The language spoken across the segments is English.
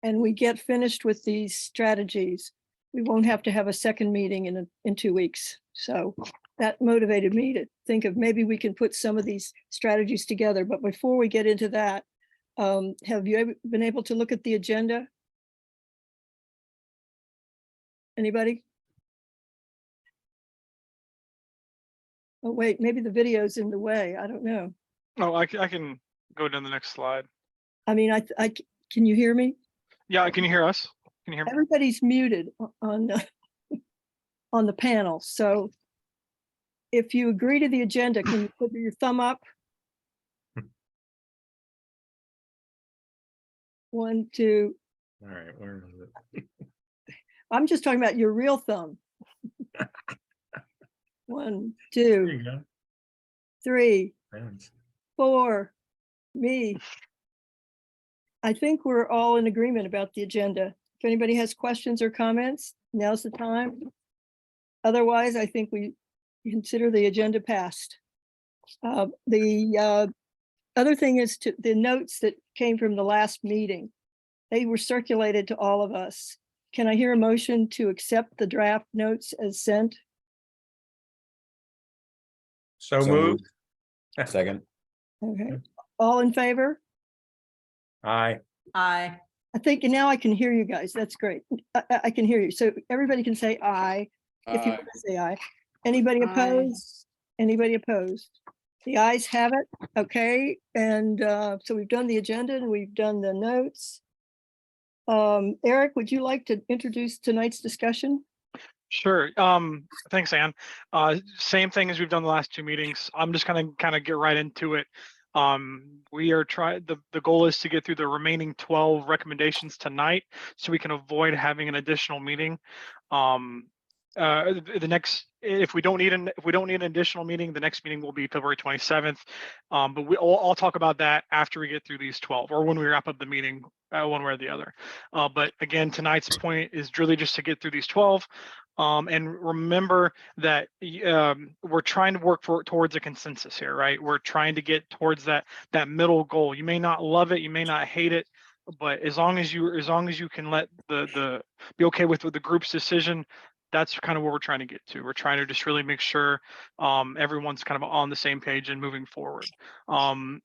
and we get finished with these strategies, we won't have to have a second meeting in 2 weeks. So that motivated me to think of maybe we can put some of these strategies together. But before we get into that, have you ever been able to look at the agenda? Anybody? Oh, wait, maybe the video's in the way. I don't know. Oh, I can go to the next slide. I mean, can you hear me? Yeah, can you hear us? Can you hear me? Everybody's muted on the panel. So if you agree to the agenda, can you put your thumb up? 1, 2. All right, where is it? I'm just talking about your real thumb. 1, There 2, you go. 3, Thanks. 4. Me. I think we're all in agreement about the agenda. If anybody has questions or comments, now's the time. Otherwise, I think we consider the agenda passed. The other thing is the notes that came from the last meeting. They were circulated to all of us. Can I hear a motion to accept the draft notes as sent? So moved. Second. Okay, all in favor? Aye. Aye. I think now I can hear you guys. That's great. I can hear you. So everybody can say aye. If you want to say aye. Anybody opposed? Anybody opposed? The ayes have it. Okay, and so we've done the agenda and we've done the notes. Eric, would you like to introduce tonight's discussion? Sure. Thanks, Ann. Same thing as we've done the last 2 meetings. I'm just gonna kind of get right into it. We are the goal is to get through the remaining 12 recommendations tonight so we can avoid having an additional meeting. If we don't need an additional meeting, the next meeting will be February 27th. But I'll talk about that after we get through these 12 or when we wrap up the meeting, one way or the other. But again, tonight's point is really just to get through these 12. And remember that we're trying to work towards a consensus here, right? We're trying to get towards that middle goal. You may not love it, you may not hate it, but as long as you can let the be okay with the group's decision, that's kind of what we're trying to get to. We're trying to just really make sure everyone's kind of on the same page and moving forward.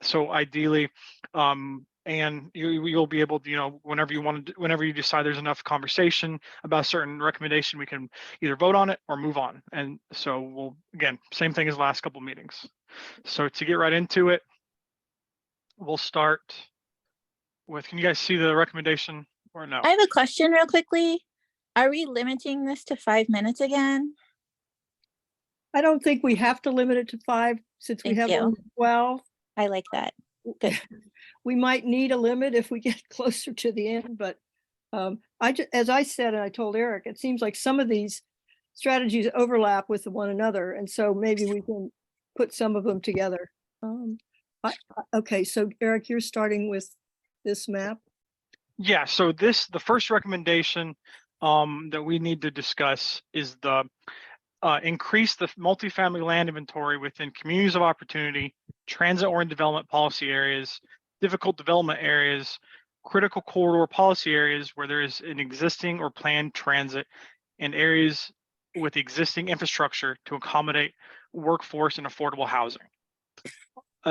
So ideally, and you'll be able to, whenever you decide there's enough conversation about a certain recommendation, we can either vote on it or move on. And so we'll, again, same thing as last couple meetings. So to get right into it, we'll start with, can you guys see the recommendation or no? I have a question real quickly. Are we limiting this to 5 minutes again? I don't think we have to limit it to 5 since we Thank have you. only 12. I like that. Good. We might need a limit if we get closer to the end, but as I said, and I told Eric, it seems like some of these strategies overlap with one another, and so maybe we can put some of them together. Okay, so Eric, you're starting with this map. Yeah, so the first recommendation that we need to discuss is the increase the multifamily land inventory within communities of opportunity, transit-oriented development policy areas, difficult development areas, critical corridor policy areas where there is an existing or planned transit, and areas with existing infrastructure to accommodate workforce and affordable housing.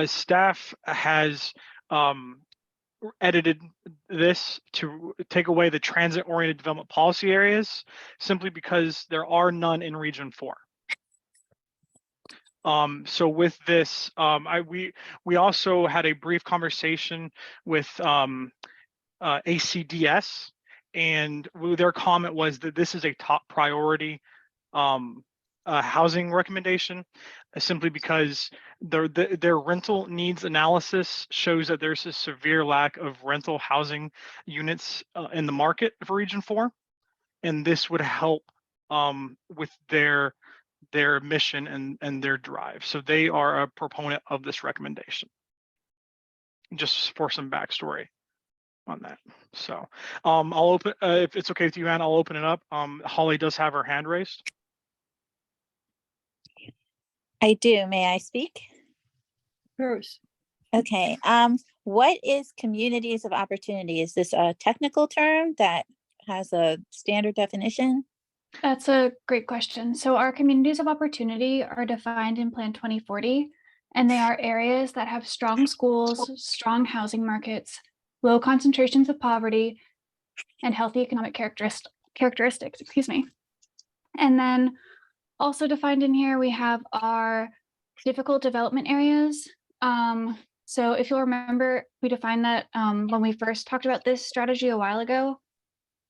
Staff has edited this to take away the transit-oriented development policy areas simply because there are none in Region 4. So with this, we also had a brief conversation with ACDS, and their comment was that this is a top priority housing recommendation, simply because their rental needs analysis shows that there's a severe lack of rental housing units in the market for Region 4, and this would help with their mission and their drive. So they are a proponent of this recommendation. Just for some backstory on that. So I'll open, if it's okay with you, Ann, I'll open it up. Holly does have her hand raised. I do. May I speak? First. Okay, what is communities of opportunity? Is this a technical term that has a standard definition? That's a great question. So our communities of opportunity are defined in Plan 2040, and they are areas that have strong schools, strong housing markets, low concentrations of poverty, and healthy economic characteristics, excuse me. And then also defined in here, we have our difficult development areas. So if you'll remember, we defined that when we first talked about this strategy a while ago.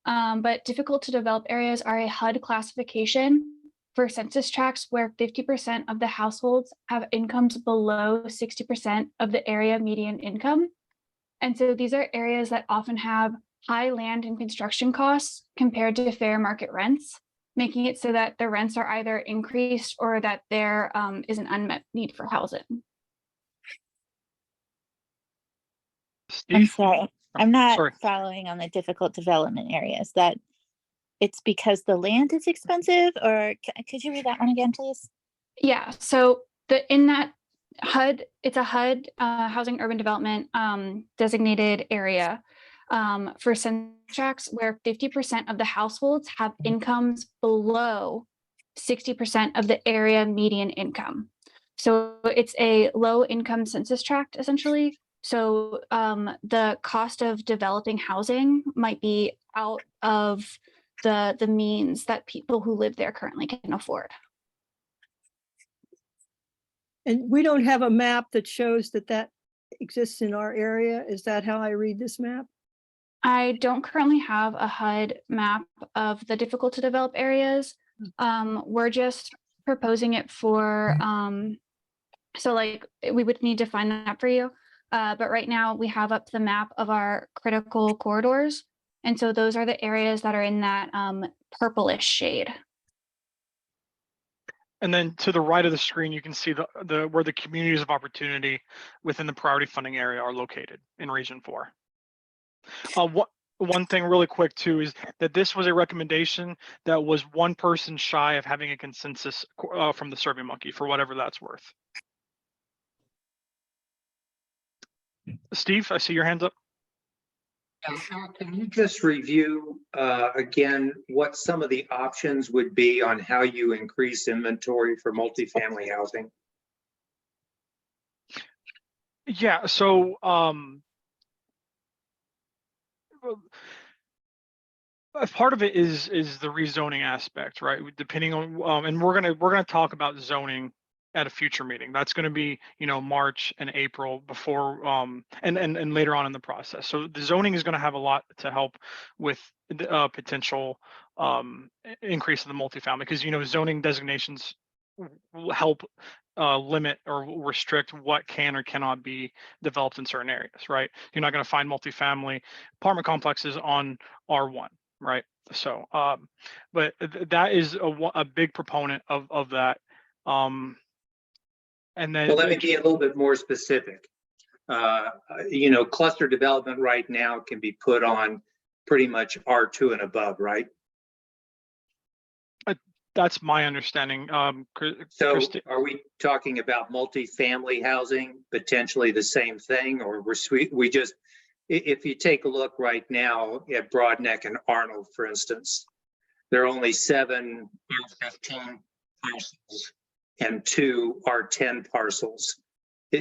But difficult to develop areas are a HUD classification for census tracts where 50% of the households have incomes below 60% of the area median income. And so these are areas that often have high land and construction costs compared to fair market rents, making it so that the rents are either increased or that there is an unmet need for housing. I'm Steve? sorry, I'm not Sorry. following on the difficult development areas. That it's because the land is expensive, or could you read that one again, please? Yeah, so in that HUD, it's a HUD housing urban development designated area for census tracts where 50% of the households have incomes below 60% of the area median income. So it's a low income census tract essentially. So the cost of developing housing might be out of the means that people who live there currently can afford. And we don't have a map that shows that that exists in our area. Is that how I read this map? I don't currently have a HUD map of the difficult to develop areas. We're just proposing it for, so like we would need to find that for you. But right now we have up the map of our critical corridors. And so those are the areas that are in that purplish shade. And then to the right of the screen, you can see the where the communities of opportunity within the priority funding area are located in Region 4. One thing really quick too is that this was a recommendation that was one person shy of having a consensus from the SurveyMonkey, for whatever that's worth. Steve, I see your hands up. Can you just review again what some of the options would be on how you increase inventory for multifamily housing? Yeah, so part of it is the rezoning aspect, right? Depending on and we're gonna talk about zoning at a future meeting. That's going to be, you know, March and April before and later on in the process. So the zoning is going to have a lot to help with the potential increase in the multifamily, because, you know, zoning designations will help limit or restrict what can or cannot be developed in certain areas, right? You're not going to find multifamily apartment complexes on R1, right? So but that is a big proponent of that. And then, well, let me be a little bit more specific. You know, cluster development right now can be put on pretty much R2 and above, right? That's my understanding. So are we talking about multifamily housing, potentially the same thing, or we just, if you take a look right now at Broadneck and Arnold, for instance, there are only 7 R15 parcels and 2 R10 parcels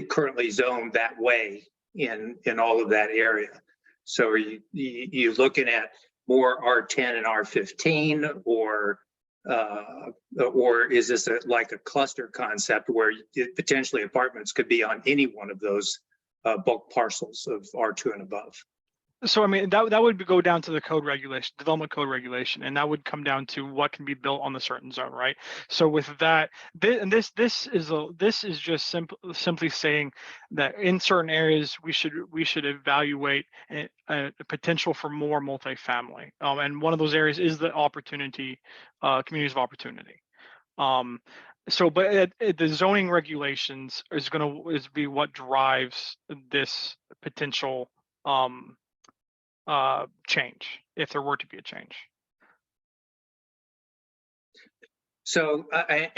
currently zoned that way in all of that area. So are you looking at more R10 and R15, or is this like a cluster concept where potentially apartments could be on any one of those bulk parcels of R2 and above? So I mean, that would go down to the code regulation, development code regulation, and that would come down to what can be built on the certain zone, right? So with that, this is just simply saying that in certain areas we should evaluate a potential for more multifamily, and one of those areas is the opportunity, communities of opportunity. So, but the zoning regulations is be what drives this potential change, if there were to be a change. So I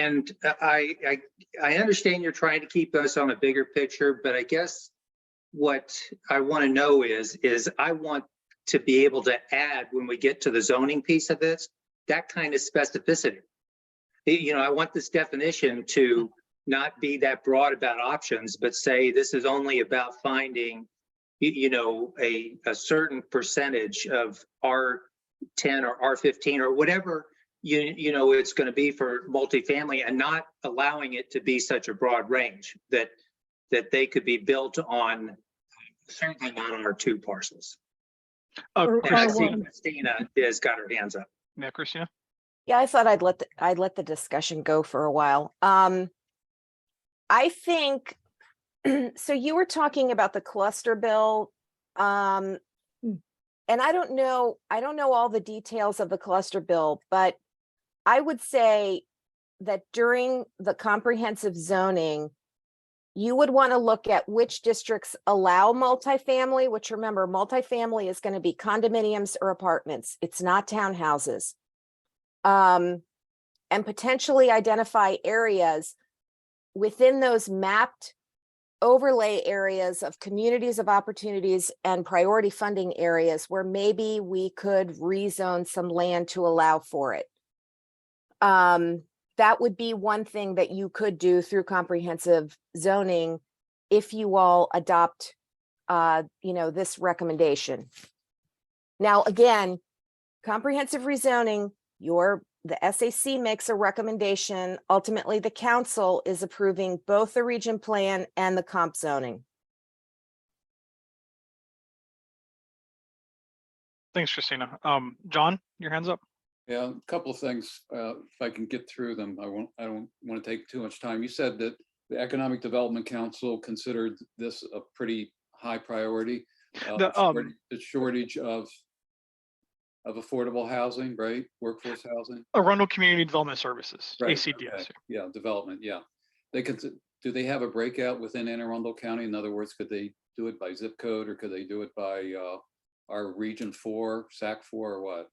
understand you're trying to keep us on a bigger picture, but I guess what I want to know is I want to be able to add, when we get to the zoning piece of this, that kind of specificity. You know, I want this definition to not be that broad about options, but say this is only about finding, you know, a certain percentage of R10 or R15 or whatever, you know, it's going to be for multifamily, and not allowing it to be such a broad range that they could be built on, certainly not on our 2 parcels. Or And I see R1. Christina has got her hands up. Yeah, Christina. Yeah, I thought I'd let the discussion go for a while. I think, so you were talking about the cluster bill. And I don't know all the details of the cluster bill, but I would say that during the comprehensive zoning, you would want to look at which districts allow multifamily, which, remember, multifamily is going to be condominiums or apartments. It's not townhouses. And potentially identify areas within those mapped overlay areas of communities of opportunities and priority funding areas where maybe we could rezone some land to allow for it. That would be one thing that you could do through comprehensive zoning if you all adopt, you know, this recommendation. Now, again, comprehensive rezoning, the SAC makes a recommendation. Ultimately, the council is approving both the region plan and the comp zoning. Thanks, Christina. John, your hands up. Yeah, a couple of things, if I can get through them. I don't want to take too much time. You said that the Economic Development Council considered this a pretty high priority. The shortage of affordable housing, right? Workforce housing. Arundel Community Development Services, Right, ACDS. okay. Yeah, development, yeah. Do they have a breakout within Anne Arundel County? In other words, could they do it by zip code, or could they do it by our Region 4, SAC 4, or what?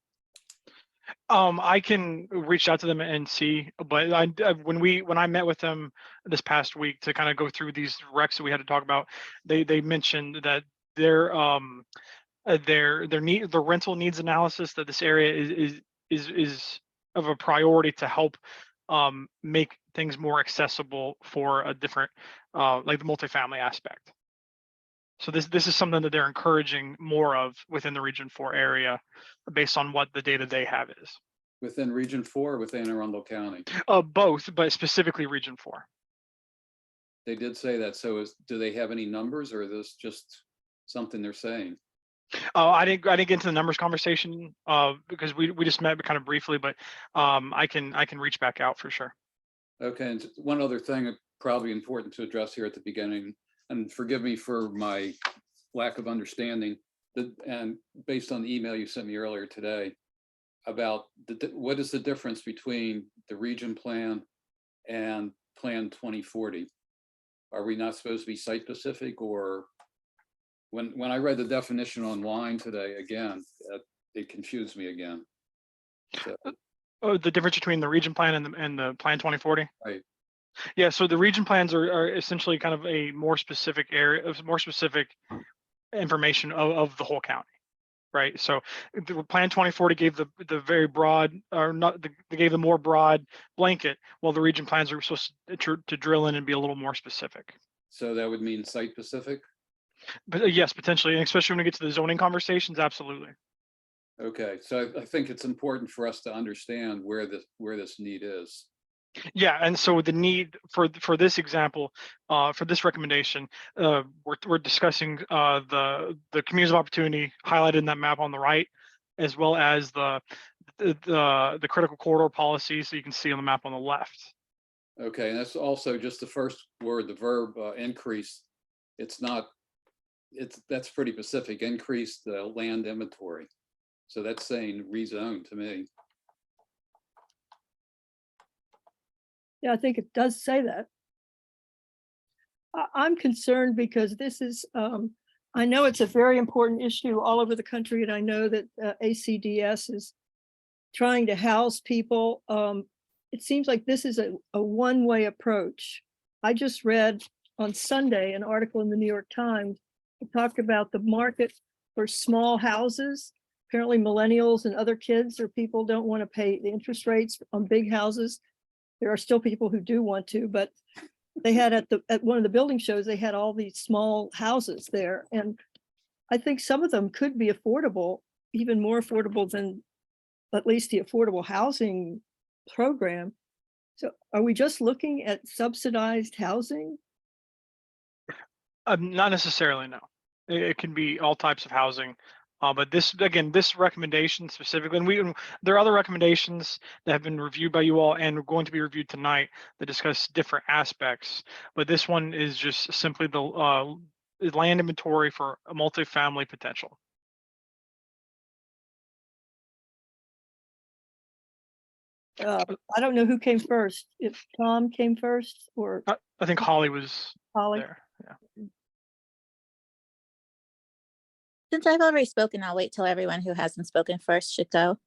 I can reach out to them and see, but when I met with them this past week to kind of go through these recs that we had to talk about, they mentioned that their rental needs analysis, that this area is of a priority to help make things more accessible for a different like the multifamily aspect. So this is something that they're encouraging more of within the Region 4 area, based on what the data they have is. Within Region 4 or within Arundel County? Both, but specifically Region 4. They did say that. So do they have any numbers, or is this just something they're saying? I didn't get into the numbers conversation because we just met kind of briefly, but I can reach back out for sure. Okay, and one other thing probably important to address here at the beginning, and forgive me for my lack of understanding, and based on the email you sent me earlier today about what is the difference between the region plan and Plan 2040? Are we not supposed to be site specific? Or when I read the definition online today, again, it confused me again. So, The difference between the region plan and the Plan 2040? right. Yeah, so the region plans are essentially kind of a more specific area of more specific information of the whole county, right? So the Plan 2040 gave the very broad, or not, they gave the more broad blanket, while the region plans are supposed to drill in and be a little more specific. So that would mean site specific? But yes, potentially, and especially when we get to the zoning conversations, absolutely. Okay, so I think it's important for us to understand where this need is. Yeah, and so the need for this example, for this recommendation, we're discussing the communities of opportunity highlighted in that map on the right, as well as the critical corridor policy, so you can see on the map on the left. Okay, and that's also just the first word, the verb increase. That's pretty specific. Increase the land inventory. So that's saying rezone to me. Yeah, I think it does say that. I'm concerned because this is, I know it's a very important issue all over the country, and I know that ACDS is trying to house people. It seems like this is a one-way approach. I just read on Sunday an article in the New York Times It talked about the market for small houses. Apparently millennials and other kids or people don't want to pay the interest rates on big houses. There are still people who do want to, but they had at one of the building shows, they had all these small houses there. And I think some of them could be affordable, even more affordable than at least the affordable housing program. So are we just looking at subsidized housing? Not necessarily, no. It can be all types of housing. But this, again, this recommendation specifically, and there are other recommendations that have been reviewed by you all and are going to be reviewed tonight that discuss different aspects. But this one is just simply the land inventory for a multifamily potential. I don't know who came first, if Tom came first or I think Holly was Holly. there. Yeah. Since I've already spoken, I'll wait till everyone who hasn't spoken first should go.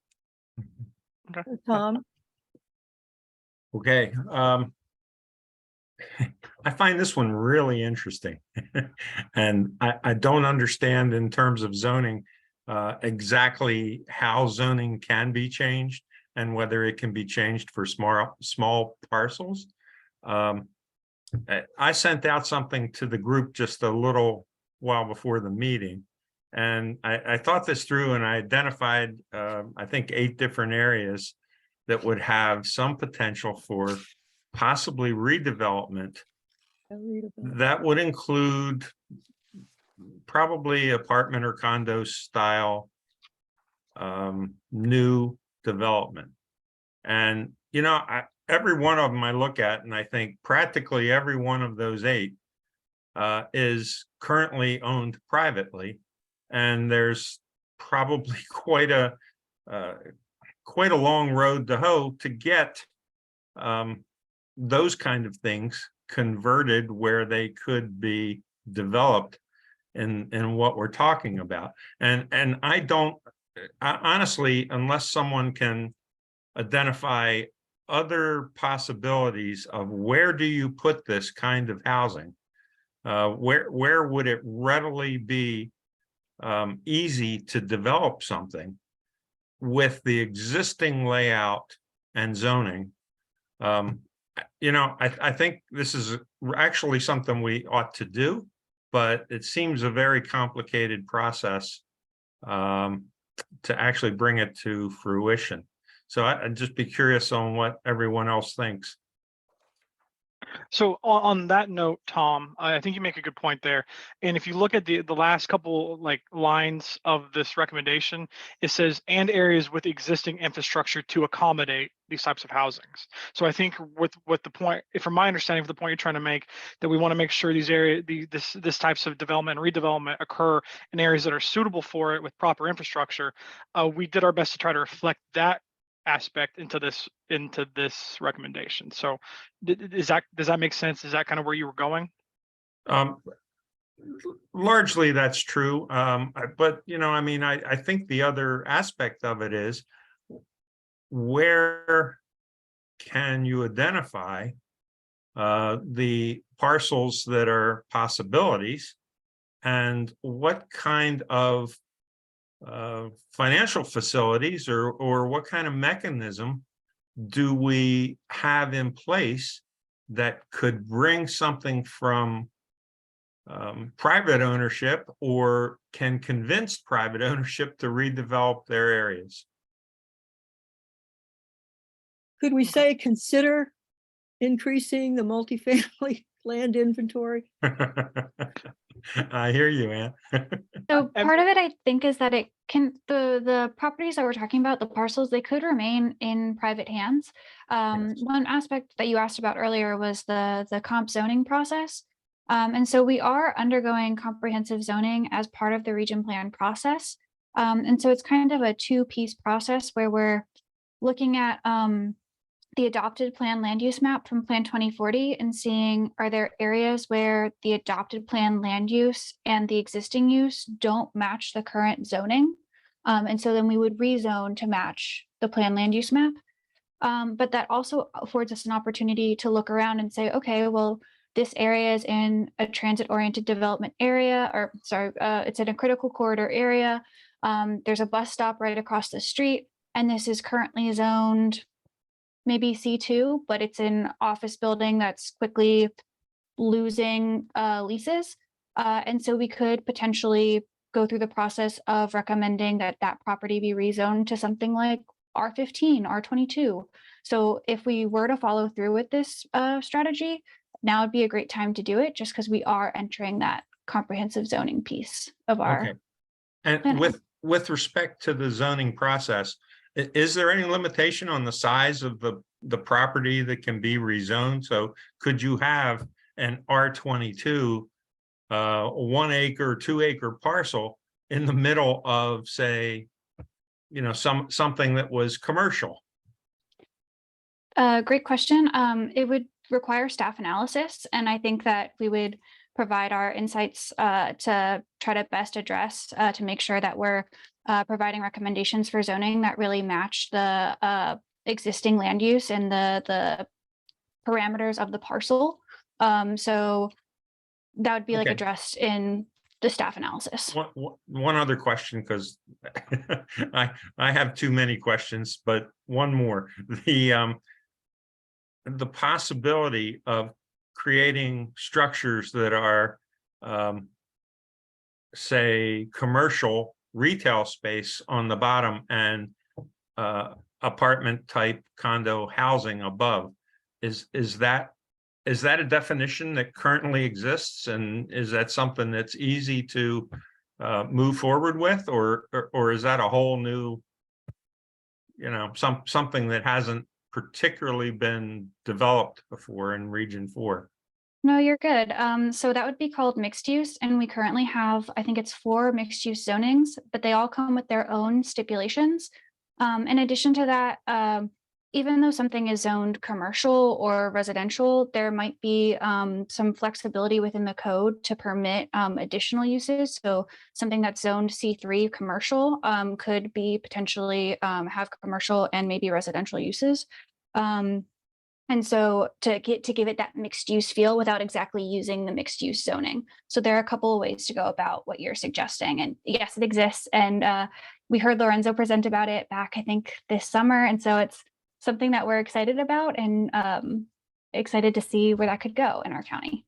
Tom, Okay. I find this one really interesting. And I don't understand in terms of zoning exactly how zoning can be changed and whether it can be changed for small parcels. I sent out something to the group just a little while before the meeting. And I thought this through and I identified, I think, 8 different areas that would have some potential for possibly redevelopment. That would include probably apartment or condo style new development. And, you know, every one of them I look at and I think practically every one of those 8 is currently owned privately. And there's probably quite a long road to hoe to get those kind of things converted where they could be developed in what we're talking about. And I honestly, unless someone can identify other possibilities of where do you put this kind of housing, where would it readily be easy to develop something with the existing layout and zoning. You know, I think this is actually something we ought to do, but it seems a very complicated process to actually bring it to fruition. So I'd just be curious on what everyone else thinks. So on that note, Tom, I think you make a good point there. And if you look at the last couple like lines of this recommendation, it says and areas with existing infrastructure to accommodate these types of housings. So I think with the point, from my understanding of the point you're trying to make, that we want to make sure these areas, this types of development and redevelopment occur in areas that are suitable for it with proper infrastructure. We did our best to try to reflect that aspect into this recommendation. So does that make sense? Is that kind of where you were going? Largely that's true. But you know, I mean, I think the other aspect of it is where can you identify the parcels that are possibilities and what kind of financial facilities or what kind of mechanism do we have in place that could bring something from private ownership or can convince private ownership to redevelop their areas? could we say consider increasing the multifamily land inventory? I hear you, Ann. So part of it, I think, is that it can, the properties that we're talking about, the parcels, they could remain in private hands. Yes. One aspect that you asked about earlier was the comp zoning process. And so we are undergoing comprehensive zoning as part of the region plan process. And so it's kind of a 2-piece process where we're looking at the adopted plan land use map from Plan 2040 and seeing, are there areas where the adopted plan land use and the existing use don't match the current zoning? And so then we would rezone to match the plan land use map. But that also affords us an opportunity to look around and say, okay, well, this area is in a transit-oriented development area, or sorry, it's in a critical corridor area. There's a bus stop right across the street, and this is currently zoned maybe C2, but it's an office building that's quickly losing leases. And so we could potentially go through the process of recommending that that property be rezoned to something like R15, R22. So if we were to follow through with this strategy, now would be a great time to do it, just because we are entering that comprehensive zoning piece of our. Okay. And planning. with respect to the zoning process, is there any limitation on the size of the property that can be rezoned? So could you have an R22, 1 acre, 2 acre parcel in the middle of, say, you know, something that was commercial? Great question. It would require staff analysis, and I think that we would provide our insights to try to best address to make sure that we're providing recommendations for zoning that really match the existing land use and the parameters of the parcel. So that would be like Okay. addressed in the staff analysis. One other question, because I have too many questions, but one more. The possibility of creating structures that are, say, commercial retail space on the bottom and apartment type condo housing above, is that a definition that currently exists, and is that something that's easy to move forward with, or is that a whole new, you know, something that hasn't particularly been developed before in Region 4? No, you're good. So that would be called mixed use, and we currently have, I think it's 4 mixed use zonings, but they all come with their own stipulations. In addition to that, even though something is zoned commercial or residential, there might be some flexibility within the code to permit additional uses. So something that's zoned C3 commercial could be potentially have commercial and maybe residential uses. And so to give it that mixed use feel without exactly using the mixed use zoning. So there are a couple of ways to go about what you're suggesting. And yes, it exists. And we heard Lorenzo present about it back, I think, this summer. And so it's something that we're excited about and excited to see where that could go in our county.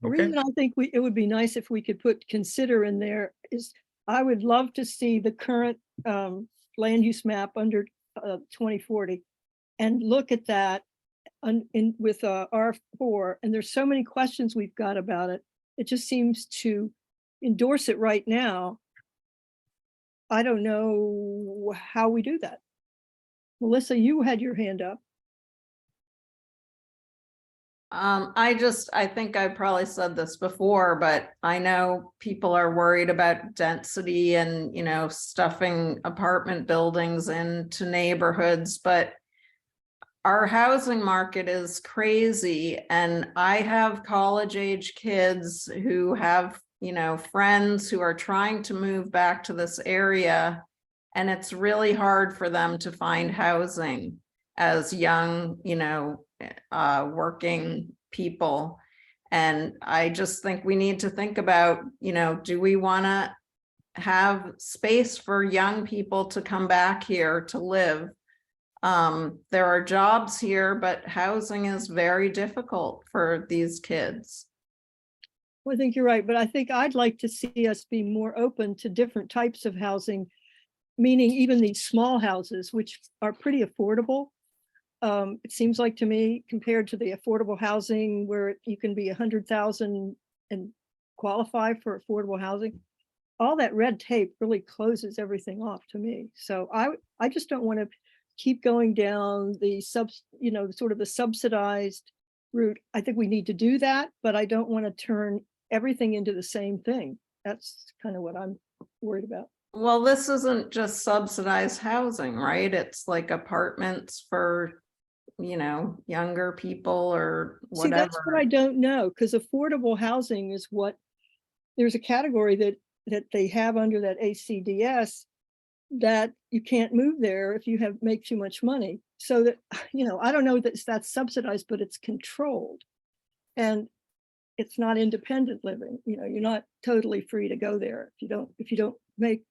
The Okay. reason I think it would be nice if we could put consider in there is I would love to see the current land use map under 2040 and look at that with R4. And there's so many questions we've got about it. It just seems to endorse it right now. I don't know how we do that. Melissa, you had your hand up. I think I probably said this before, but I know people are worried about density and, you know, stuffing apartment buildings into neighborhoods, but our housing market is crazy. And I have college age kids who have, you know, friends who are trying to move back to this area. And it's really hard for them to find housing as young, you know, working people. And I just think we need to think about, you know, do we want to have space for young people to come back here to live? There are jobs here, but housing is very difficult for these kids. Well, I think you're right, but I think I'd like to see us be more open to different types of housing, meaning even these small houses, which are pretty affordable. It seems like to me, compared to the affordable housing where you can be 100,000 and qualify for affordable housing, all that red tape really closes everything off to me. So I just don't want to keep going down the sort of the subsidized route. I think we need to do that, but I don't want to turn everything into the same thing. That's kind of what I'm worried about. Well, this isn't just subsidized housing, right? It's like apartments for, you know, younger people or whatever. See, that's what I don't know, because affordable housing is what, there's a category that they have under that ACDS that you can't move there if you make too much money. So that, you know, I don't know that that's subsidized, but it's controlled. and it's not independent living. You know, you're not totally free to go there if you don't make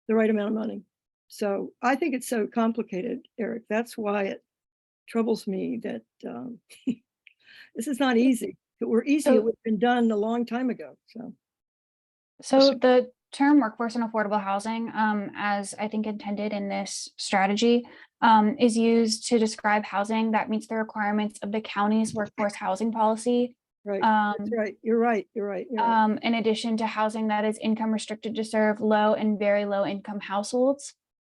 the right amount of money. So I think it's so complicated, Eric. That's why it troubles me that this is not easy. If it were easy, it would have been done a long time ago. So the term workforce and affordable housing, as I think intended in this strategy, is used to describe housing that meets the requirements of the county's workforce housing policy. Right, that's right. You're right. In addition to housing that is income restricted to serve low and very low income households.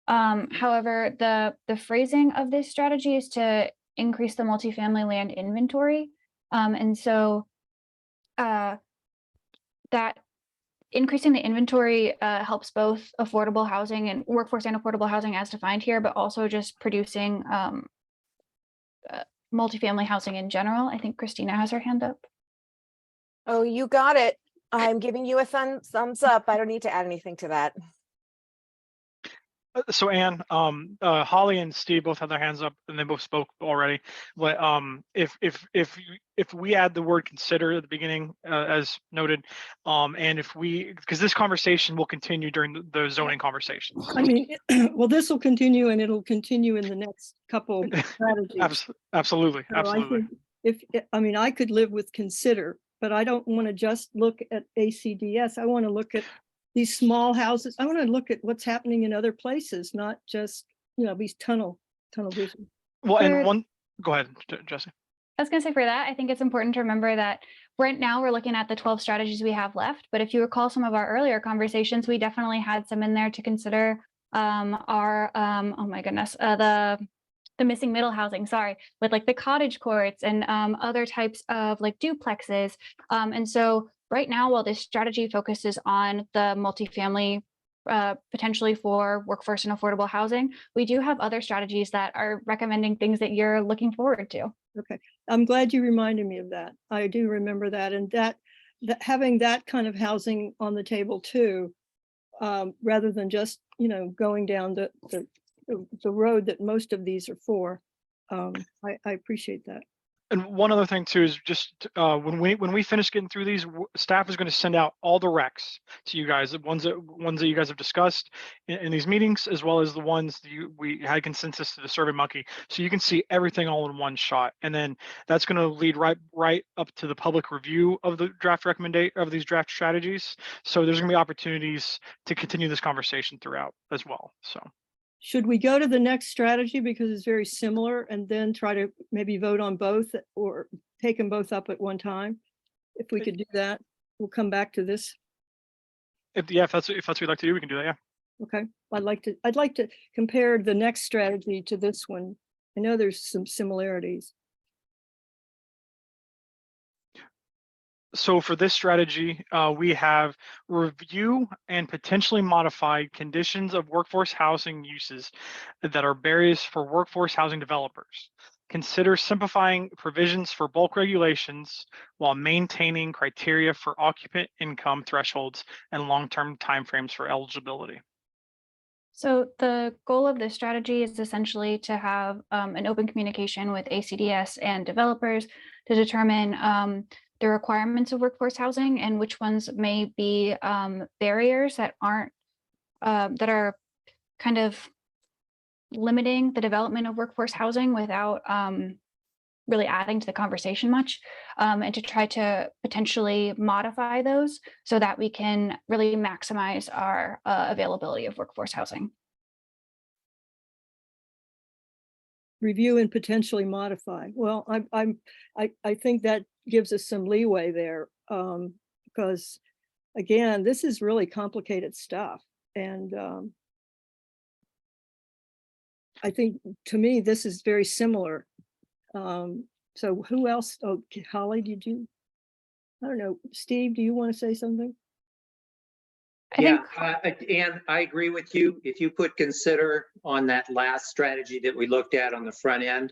However, the phrasing of this strategy is to increase the multifamily land inventory. And so that increasing the inventory helps both affordable housing and workforce and affordable housing as defined here, but also just producing multifamily housing in general. I think Christina has her hand up. Oh, you got it. I'm giving you a thumbs up. I don't need to add anything to that. So Anne, Holly and Steve both had their hands up and they both spoke already. But if we add the word consider at the beginning, as noted, and because this conversation will continue during the zoning conversations. I mean, well, this will continue and it'll continue in the next couple strategies. Absolutely. So I think I could live with consider, but I don't want to just look at ACDS. I want to look at these small houses. I want to look at what's happening in other places, not just, these tunnel vision. Well, and go ahead, Jesse. I was going to say for that, I think it's important to remember that right now we're looking at the 12 strategies we have left. But if you recall some of our earlier conversations, we definitely had some in there to consider the missing middle housing, with like the cottage courts and other types of like duplexes. And so right now, while this strategy focuses on the multifamily potentially for workforce and affordable housing, we do have other strategies that are recommending things that you're looking forward to. Okay, I'm glad you reminded me of that. I do remember that, and that having that kind of housing on the table too, rather than just going down the road that most of these are for. I appreciate that. And one other thing too is just when we finish getting through these, staff is going to send out all the recs to you guys, the ones that you guys have discussed in these meetings, as well as the ones that we had consensus to the SurveyMonkey, so you can see everything all in one shot. And then that's going to lead right up to the public review of the draft of these draft strategies. So there's going to be opportunities to continue this conversation throughout as well. So. Should we go to the next strategy because it's very similar and then try to maybe vote on both or take them both up at one time? If we could do that, we'll come back to this. If that's what you'd like to do, we can do that. Yeah. Okay. I'd like to compare the next strategy to this one. I know there's some similarities. So for this strategy, we have review and potentially modify conditions of workforce housing uses that are barriers for workforce housing developers. Consider simplifying provisions for bulk regulations while maintaining criteria for occupant income thresholds and long-term timeframes for eligibility. So the goal of this strategy is essentially to have an open communication with ACDS and developers to determine the requirements of workforce housing and which ones may be barriers that aren't that are kind of limiting the development of workforce housing without really adding to the conversation much, and to try to potentially modify those so that we can really maximize our availability of workforce housing. Review and potentially modify. Well, I think that gives us some leeway there, because again, this is really complicated stuff. And I think to me, this is very similar. So who else? Oh, Holly, I don't know. Steve, do you want to say something? And I agree with you. If you put consider on that last strategy that we looked at on the front end,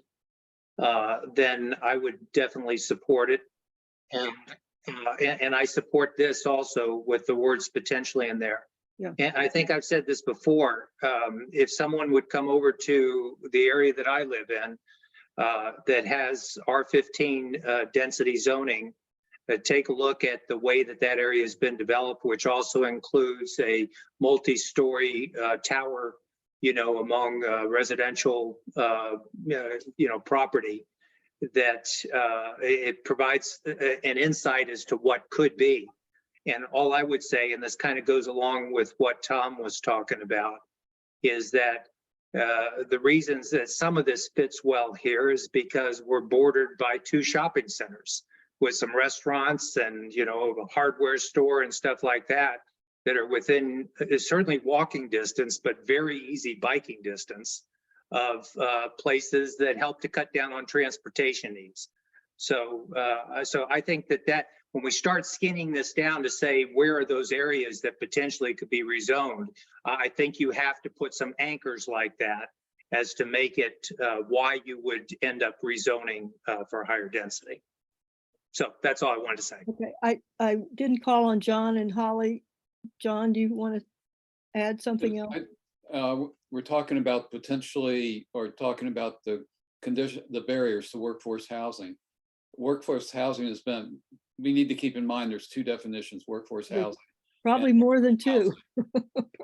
then I would definitely support it. And I support this also with the words potentially in there. Yeah. And I think I've said this before. If someone would come over to the area that I live in, that has R15 density zoning, take a look at the way that that area has been developed, which also includes a multi-story tower, among residential, property, that it provides an insight as to what could be. And all I would say, and this kind of goes along with what Tom was talking about, is that the reasons that some of this fits well here is because we're bordered by 2 shopping centers with some restaurants and, a hardware store and stuff like that are within certainly walking distance, but very easy biking distance of places that help to cut down on transportation needs. So I think that when we start skinning this down to say, where are those areas that potentially could be rezoned, I think you have to put some anchors like that as to make it why you would end up rezoning for higher density. So that's all I wanted to say. Okay, I didn't call on John and Holly. John, do you want to add something else? We're talking about potentially, or talking about the barriers to workforce housing. Workforce housing has been, we need to keep in mind, there's 2 definitions, workforce housing. Probably more than 2.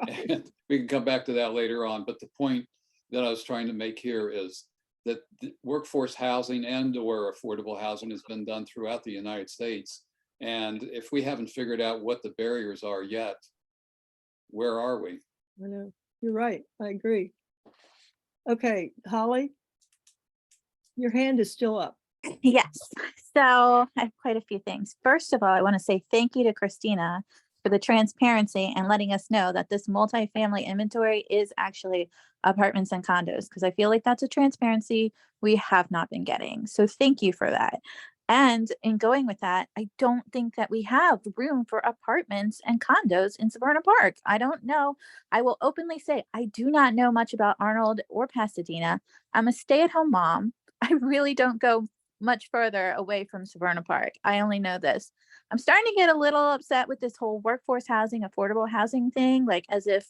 And we can come back to that later on, but the point that I was trying to make here is that the workforce housing and or affordable housing has been done throughout the United States. And if we haven't figured out what the barriers are yet, where are we? I know, you're right, I agree. Okay, Holly, your hand is still up. Yes, so I have quite a few things. First of all, I want to say thank you to Christina for the transparency and letting us know that this multifamily inventory is actually apartments and condos, because I feel like that's a transparency we have not been getting. So thank you for that. And in going with that, I don't think that we have room for apartments and condos in Severna Park. I don't know. I will openly say I do not know much about Arnold or Pasadena. I'm a stay-at-home mom. I really don't go much further away from Severna Park. I only know this. I'm starting to get a little upset with this whole workforce housing, affordable housing thing, like as if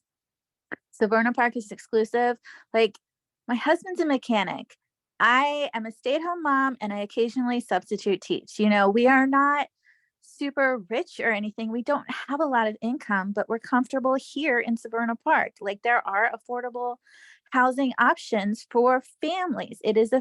Severna Park is exclusive. Like, my husband's a mechanic. I am a stay-at-home mom and I occasionally substitute teach. We are not super rich or anything. We don't have a lot of income, but we're comfortable here in Severna Park. Like, there are affordable housing options for families. It is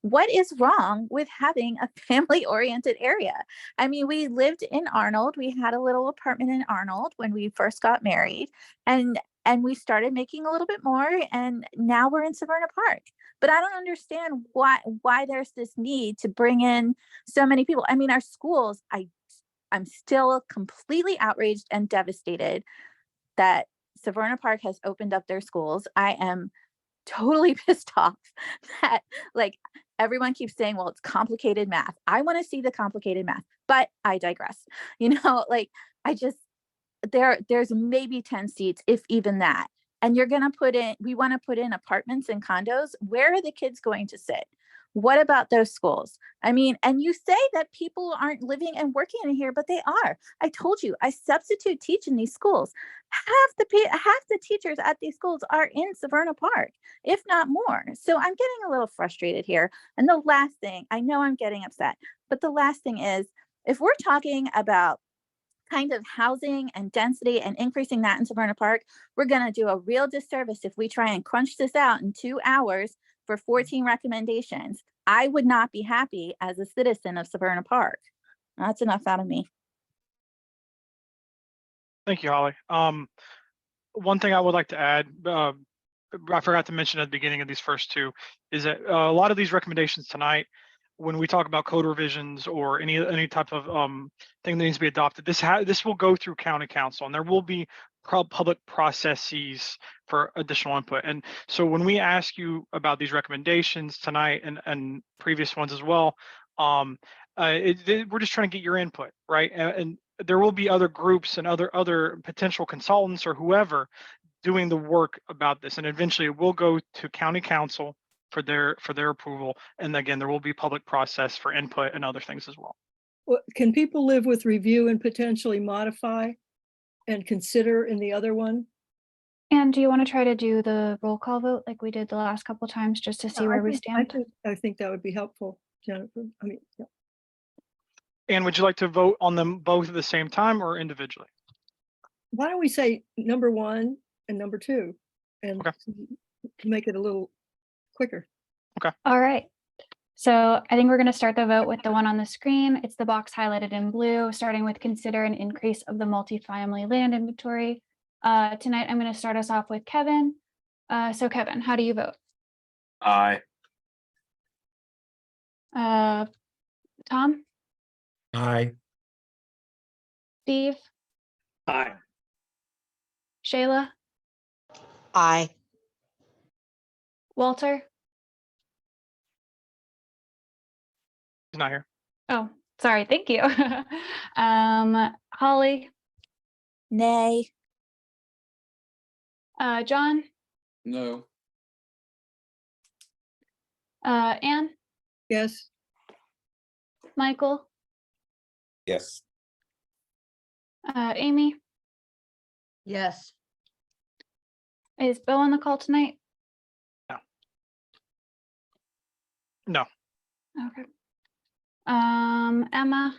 what is wrong with having a family-oriented area? I mean, we lived in Arnold. We had a little apartment in Arnold when we first got married, and we started making a little bit more, and now we're in Severna Park. But I don't understand why there's this need to bring in so many people. I mean, our schools, I'm still completely outraged and devastated that Severna Park has opened up their schools. I am totally pissed off that, like, everyone keeps saying, well, it's complicated math. I want to see the complicated math, but I digress. Like, there's maybe 10 seats, if even that. And we want to put in apartments and condos. Where are the kids going to sit? What about those schools? I mean, and you say that people aren't living and working in here, but they are. I told you, I substitute teach in these schools. Half the teachers at these schools are in Severna Park, if not more. So I'm getting a little frustrated here. And the last thing, I know I'm getting upset, but the last thing is, if we're talking about kind of housing and density and increasing that in Severna Park, we're going to do a real disservice if we try and crunch this out in 2 hours for 14 recommendations. I would not be happy as a citizen of Severna Park. That's enough out of me. Thank you, Holly. One thing I would like to add, I forgot to mention at the beginning of these first 2, is that a lot of these recommendations tonight, when we talk about code revisions or any type of thing that needs to be adopted, this will go through county council, and there will be public processes for additional input. And so when we ask you about these recommendations tonight and previous ones as well, we're just trying to get your input, right? And there will be other groups and other potential consultants or whoever doing the work about this, and eventually it will go to county council for their approval. And again, there will be public process for input and other things as well. Well, can people live with review and potentially modify and consider in the other one? And do you want to try to do the roll call vote like we did the last couple times, just to see I where we think- stand? I think that would be helpful, Jennifer. I mean, yeah. And would you like to vote on them both at the same time or individually? Why don't we say number 1 and number 2 and Okay. to make it a little quicker. All right. So I think we're going to start the vote with the one on the screen. It's the box highlighted in blue, starting with consider an increase of the multifamily land inventory. Tonight, I'm going to start us off with Kevin. So Kevin, how do you vote? Aye. Tom, Aye. Steve, Aye. Shayla, Aye. Walter. He's not here. Oh, sorry. Thank you. Holly, Nay. John, No, Anne, Yes, Michael, Yes. Amy. Yes. Is Bo on the call tonight? No. Okay. Emma,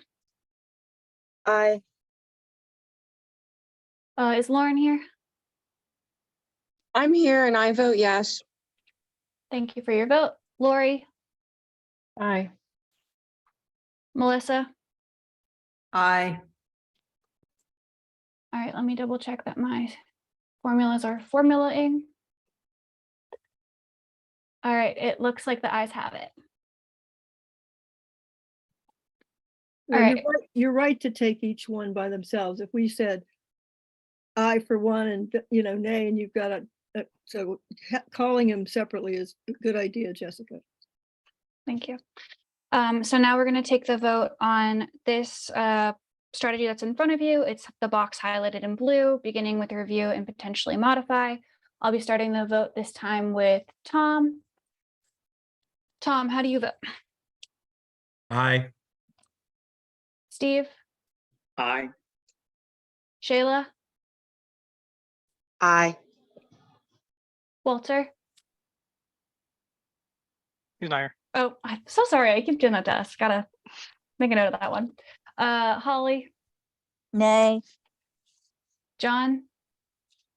Aye. is Lauren here? I'm here and I vote yes. Thank you for your vote. Lori, Aye. Melissa. Aye. All right, let me double check that my formulas are formulating. All right, it looks like the ayes have it. well, right. you're right to take each one by themselves. If we said aye for one and, nay, and you've got so calling them separately is a good idea, Jessica. Thank you. So now we're going to take the vote on this strategy that's in front of you. It's the box highlighted in blue, beginning with review and potentially modify. I'll be starting the vote this time with Tom. Tom, how do you vote? Aye. Steve, Aye. Shayla, Aye. Walter. He's not here. Oh, I'm so sorry. I keep doing that to us. Gotta make a note of that one. Holly, Nay. John,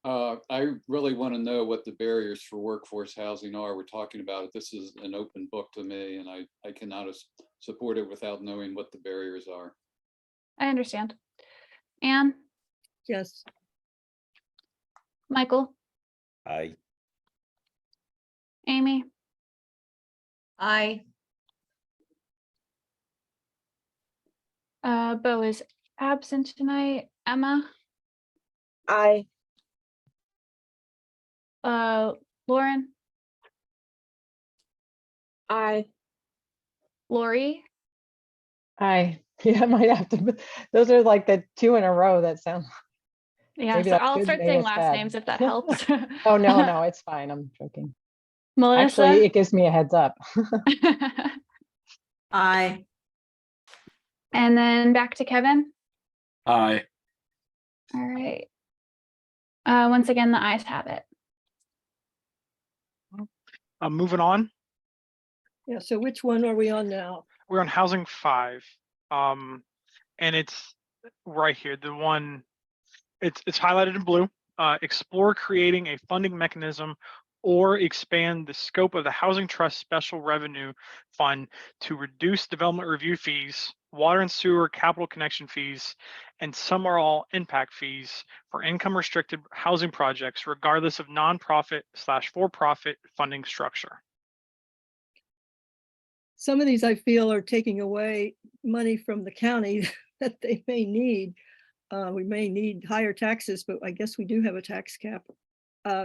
I really want to know what the barriers for workforce housing are. We're talking about it. This is an open book to me and I cannot support it without knowing what the barriers are. I understand. Anne, Yes, Michael, Aye. Amy, Aye. Bo is absent tonight. Emma, Aye. Lauren, Aye. Lori, Aye. Yeah, I might have to, those are like the 2 in a row that sound, yeah, Maybe so that's I'll good, start maybe saying it's last bad. names if that helps. oh, no, it's fine. I'm joking. Melissa. Actually, it gives me a heads up. Aye. And then back to Kevin. Aye. All right. Once again, the ayes have it. Moving on. yeah, so which one are we on now? We're on housing 5. And it's right here. The one it's highlighted in blue. Explore creating a funding mechanism or expand the scope of the Housing Trust Special Revenue Fund to reduce development review fees, water and sewer capital connection fees, and some or all impact fees for income restricted housing projects, regardless of nonprofit/for-profit funding structure. Some of these I feel are taking away money from the county that they may need. We may need higher taxes, but I guess we do have a tax cap.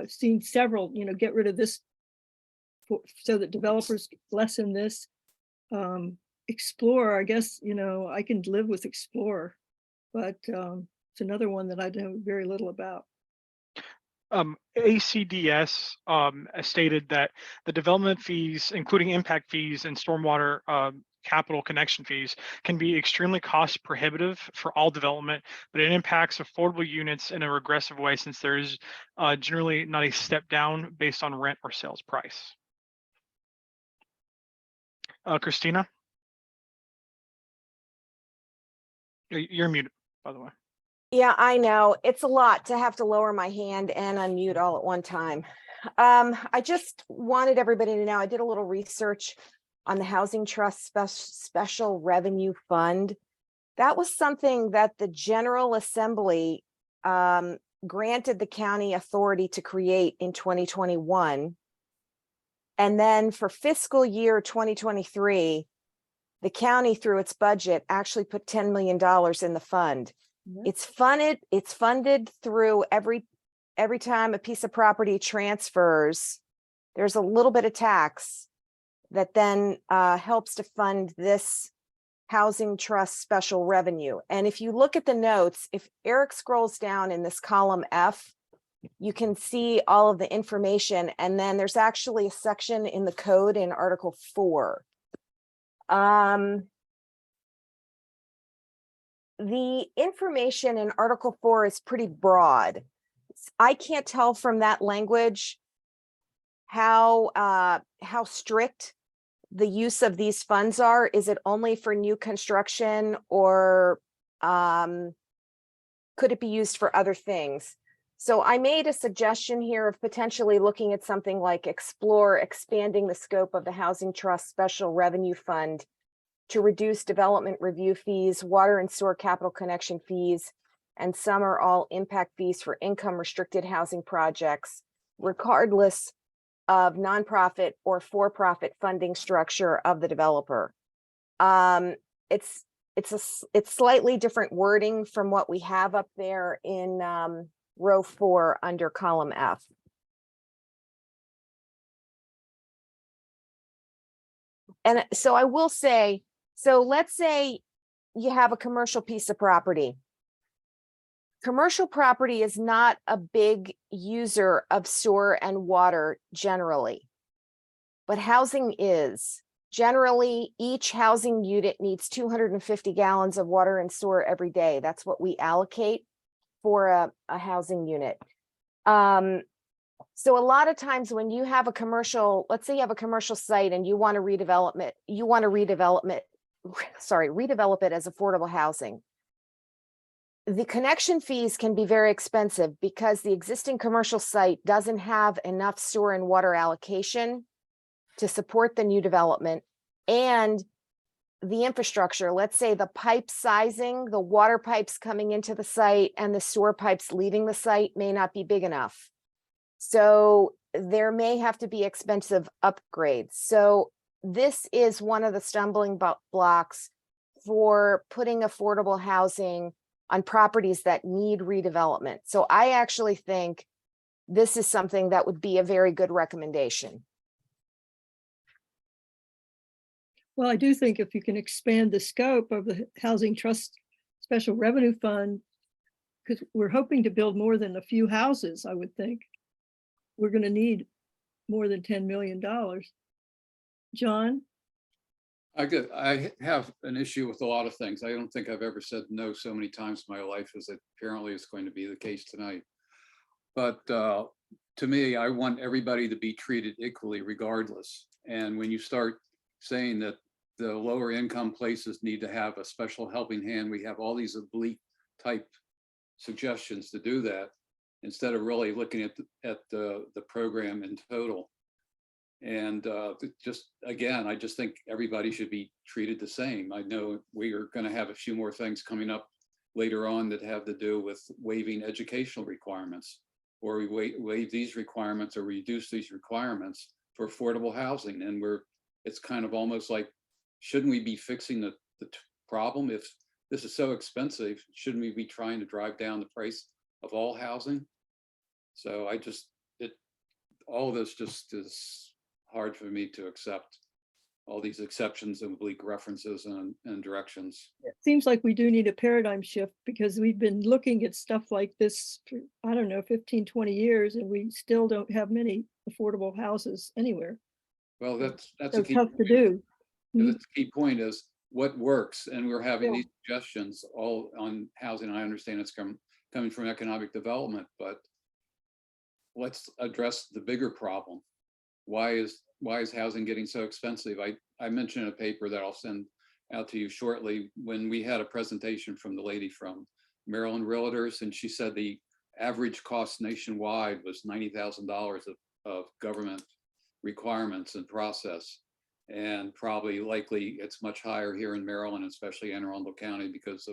Seen several, get rid of this so that developers lessen this. Explore, I guess, I can live with Explore, but it's another one that I know very little about. ACDS stated that the development fees, including impact fees and stormwater capital connection fees can be extremely cost prohibitive for all development, but it impacts affordable units in a regressive way since there is generally not a step down based on rent or sales price. Christina? You're muted, by the way. Yeah, I know. It's a lot to have to lower my hand and unmute all at one time. I just wanted everybody to know, I did a little research on the Housing Trust Special Revenue Fund. That was something that the General Assembly granted the county authority to create in 2021. And then for fiscal year 2023, the county, through its budget, actually put $10 million in the fund. It's funded through every time a piece of property transfers, there's a little bit of tax that then helps to fund this Housing Trust Special Revenue. And if you look at the notes, if Eric scrolls down in this column F, you can see all of the information. And then there's actually a section in the code in Article 4. The information in Article 4 is pretty broad. I can't tell from that language how strict the use of these funds are. Is it only for new construction, or could it be used for other things? So I made a suggestion here of potentially looking at something like explore expanding the scope of the Housing Trust Special Revenue Fund to reduce development review fees, water and sewer capital connection fees, and some or all impact fees for income restricted housing projects, regardless of nonprofit or for-profit funding structure of the developer. It's slightly different wording from what we have up there in row 4 under column F. And so I will say, so let's say you have a commercial piece of property. Commercial property is not a big user of sewer and water generally, but housing is. Generally, each housing unit needs 250 gallons of water and sewer every day. That's what we allocate for a housing unit. So a lot of times when you have a commercial, let's say you have a commercial site and you want to redevelop it as affordable housing. The connection fees can be very expensive because the existing commercial site doesn't have enough sewer and water allocation to support the new development, and the infrastructure, let's say the pipe sizing, the water pipes coming into the site and the sewer pipes leaving the site may not be big enough. So there may have to be expensive upgrades. So this is one of the stumbling blocks for putting affordable housing on properties that need redevelopment. So I actually think this is something that would be a very good recommendation. Well, I do think if you can expand the scope of the Housing Trust Special Revenue Fund, because we're hoping to build more than a few houses, I would think. We're going to need more than $10 million. John? I have an issue with a lot of things. I don't think I've ever said no so many times in my life as apparently is going to be the case tonight. But to me, I want everybody to be treated equally regardless. And when you start saying that the lower income places need to have a special helping hand, we have all these oblique type suggestions to do that, instead of really looking at the program in total. And just again, I just think everybody should be treated the same. I know we are going to have a few more things coming up later on that have to do with waiving educational requirements, or we waive these requirements or reduce these requirements for affordable housing. And it's kind of almost like, shouldn't we be fixing the problem? If this is so expensive, shouldn't we be trying to drive down the price of all housing? So all of this just is hard for me to accept, all these exceptions and oblique references and directions. It seems like we do need a paradigm shift, because we've been looking at stuff like this for, I don't know, 15, 20 years, and we still don't have many affordable houses anywhere. Well, that's So tough to do. Mhm. The key point is what works, and we're having these suggestions all on housing. I understand it's coming from economic development, but let's address the bigger problem. Why is housing getting so expensive? I mentioned in a paper that I'll send out to you shortly, when we had a presentation from the lady from Maryland Realtors, and she said the average cost nationwide was $90,000 of government requirements and process. And probably likely it's much higher here in Maryland, especially Anne Arundel County, because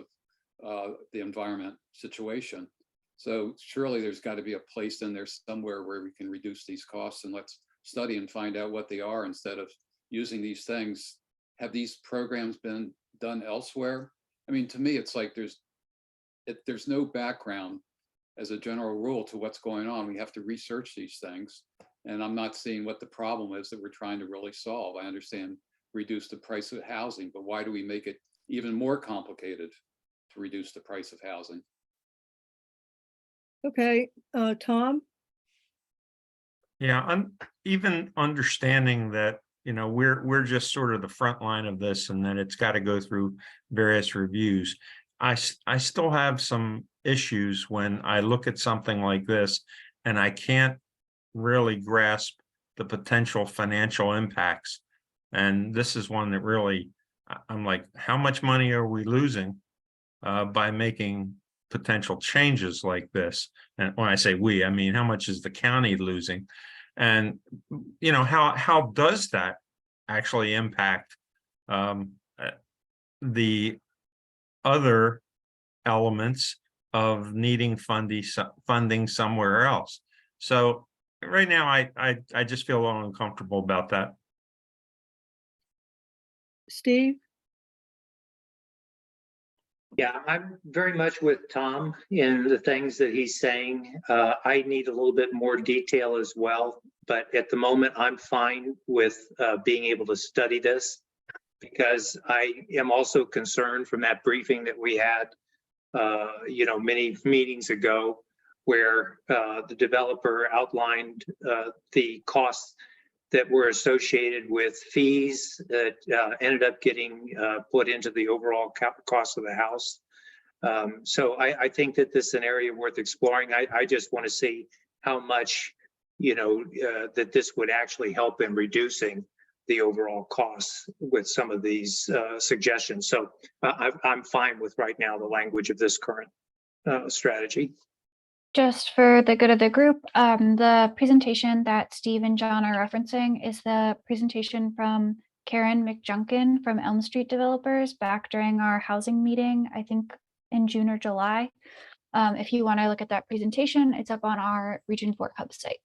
of the environment situation. So surely there's got to be a place in there somewhere where we can reduce these costs, and let's study and find out what they are instead of using these things. Have these programs been done elsewhere? I mean, to me, it's like there's no background as a general rule to what's going on. We have to research these things. And I'm not seeing what the problem is that we're trying to really solve. I understand reduce the price of housing, but why do we make it even more complicated to reduce the price of housing? Okay, Tom? Yeah, I'm even understanding that, we're just sort of the front line of this, and that it's got to go through various reviews. I still have some issues when I look at something like this and I can't really grasp the potential financial impacts. And this is one that really, I'm like, how much money are we losing by making potential changes like this? And when I say we, I mean, how much is the county losing? And, how does that actually impact the other elements of needing funding somewhere else? So right now, I just feel a little uncomfortable about that. Steve? Yeah, I'm very much with Tom in the things that he's saying. I need a little bit more detail as well, but at the moment I'm fine with being able to study this, because I am also concerned from that briefing that we had, many meetings ago, where the developer outlined the costs that were associated with fees that ended up getting put into the overall cost of the house. So I think that this is an area worth exploring. I just want to see how much, that this would actually help in reducing the overall costs with some of these suggestions. So I'm fine with right now the language of this current strategy. Just for the good of the group, the presentation that Steve and John are referencing is the presentation from Karen McJunkin from Elm Street Developers back during our housing meeting, I think in June or July. If you want to look at that presentation, it's up on our Region 4 Hub site.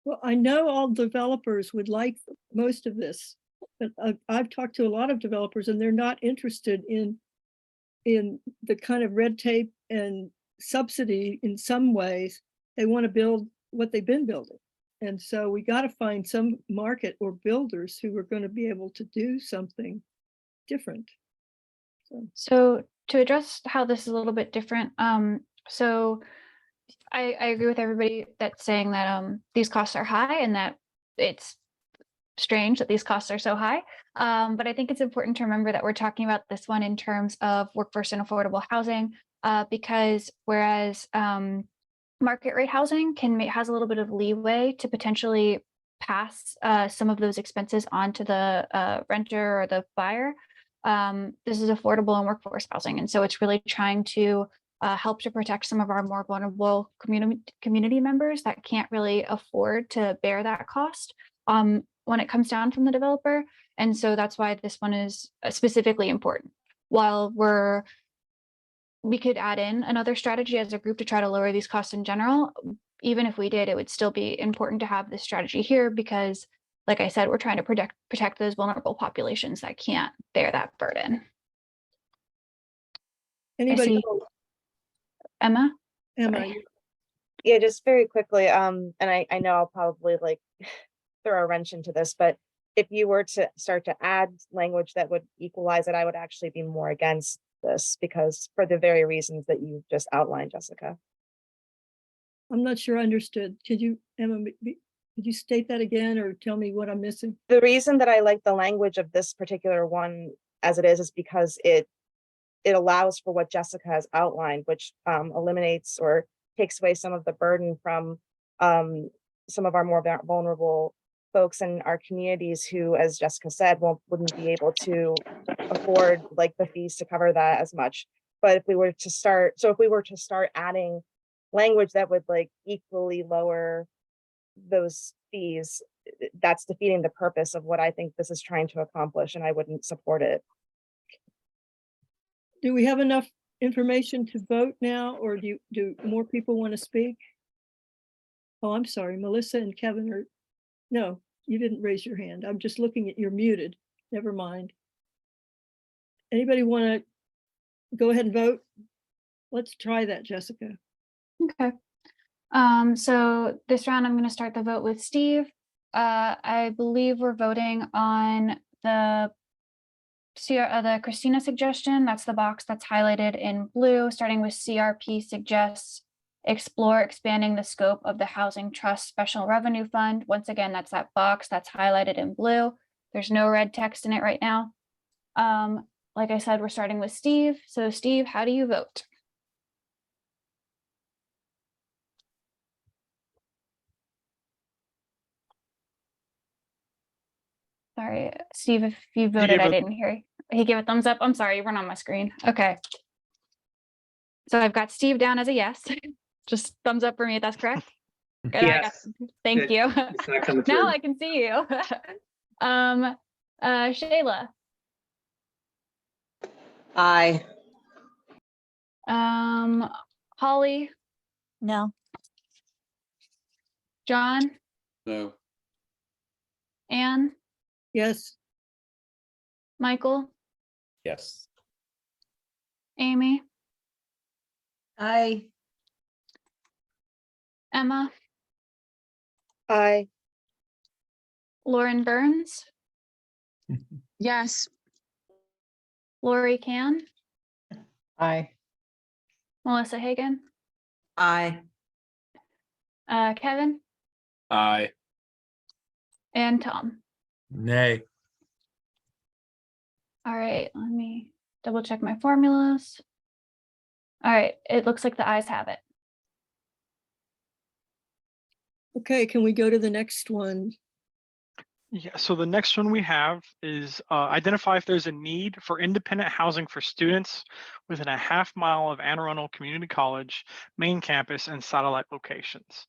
Well, I know all developers would like most of this, but I've talked to a lot of developers and they're not interested in the kind of red tape and subsidy. In some ways, they want to build what they've been building. And so we got to find some market or builders who are going to be able to do something different. So to address how this is a little bit different, so I agree with everybody that's saying that these costs are high and that it's strange that these costs are so high. But I think it's important to remember that we're talking about this one in terms of workforce and affordable housing, because whereas market rate housing has a little bit of leeway to potentially pass some of those expenses on to the renter or the buyer, this is affordable and workforce housing. And so it's really trying to help to protect some of our more vulnerable community members that can't really afford to bear that cost when it comes down from the developer. And so that's why this one is specifically important. While we could add in another strategy as a group to try to lower these costs in general, even if we did, it would still be important to have this strategy here because, like I said, we're trying to protect those vulnerable populations that can't bear that burden. Anybody? Emma? Emma, Yeah, just very quickly, and I know I'll probably like throw a wrench into this, but if you were to start to add language that would equalize it, I would actually be more against this because for the very reasons that you just outlined, Jessica. I'm not sure I understood. Could you, Emma, Could you state that again or tell me what I'm missing? The reason that I like the language of this particular one as it is because it allows for what Jessica has outlined, which eliminates or takes away some of the burden from some of our more vulnerable folks in our communities who, as Jessica said, wouldn't be able to afford like the fees to cover that as much. But if we were to start adding language that would like equally lower those fees, that's defeating the purpose of what I think this is trying to accomplish, and I wouldn't support it. Do we have enough information to vote now, or do more people want to speak? Oh, I'm sorry, Melissa and Kevin are, no, you didn't raise your hand. I'm just looking at, you're muted. Never mind. Anybody want to go ahead and vote? Let's try that, Jessica. Okay. So this round, I'm going to start the vote with Steve. I believe we're voting on the Christina suggestion. That's the box that's highlighted in blue, starting with CRP suggests explore expanding the scope of the Housing Trust Special Revenue Fund. Once again, that's that box that's highlighted in blue. There's no red text in it right now. Like I said, we're starting with Steve. So Steve, how do you vote? Sorry, Steve, if you voted, I didn't hear you. He gave a thumbs up. I'm sorry, you weren't on my screen. Okay. So I've got Steve down as a yes. Just thumbs up for me if that's correct. Good, Yes. Thank you. It's not coming Now through. I can see you. Shayla. Aye. Holly, No. John, No. Anne, Yes, Michael, Yes. Amy, Aye. Emma, Aye. Lauren Burns, Yes. Lori Can, Aye. Melissa Hagan, Aye. Kevin, Aye. and Tom. Nay. All right, let me double check my formulas. All right, it looks like the ayes have it. okay, can we go to the next one? Yeah, so the next one we have is identify if there's a need for independent housing for students within a half-mile of Anne Arundel Community College main campus and satellite locations.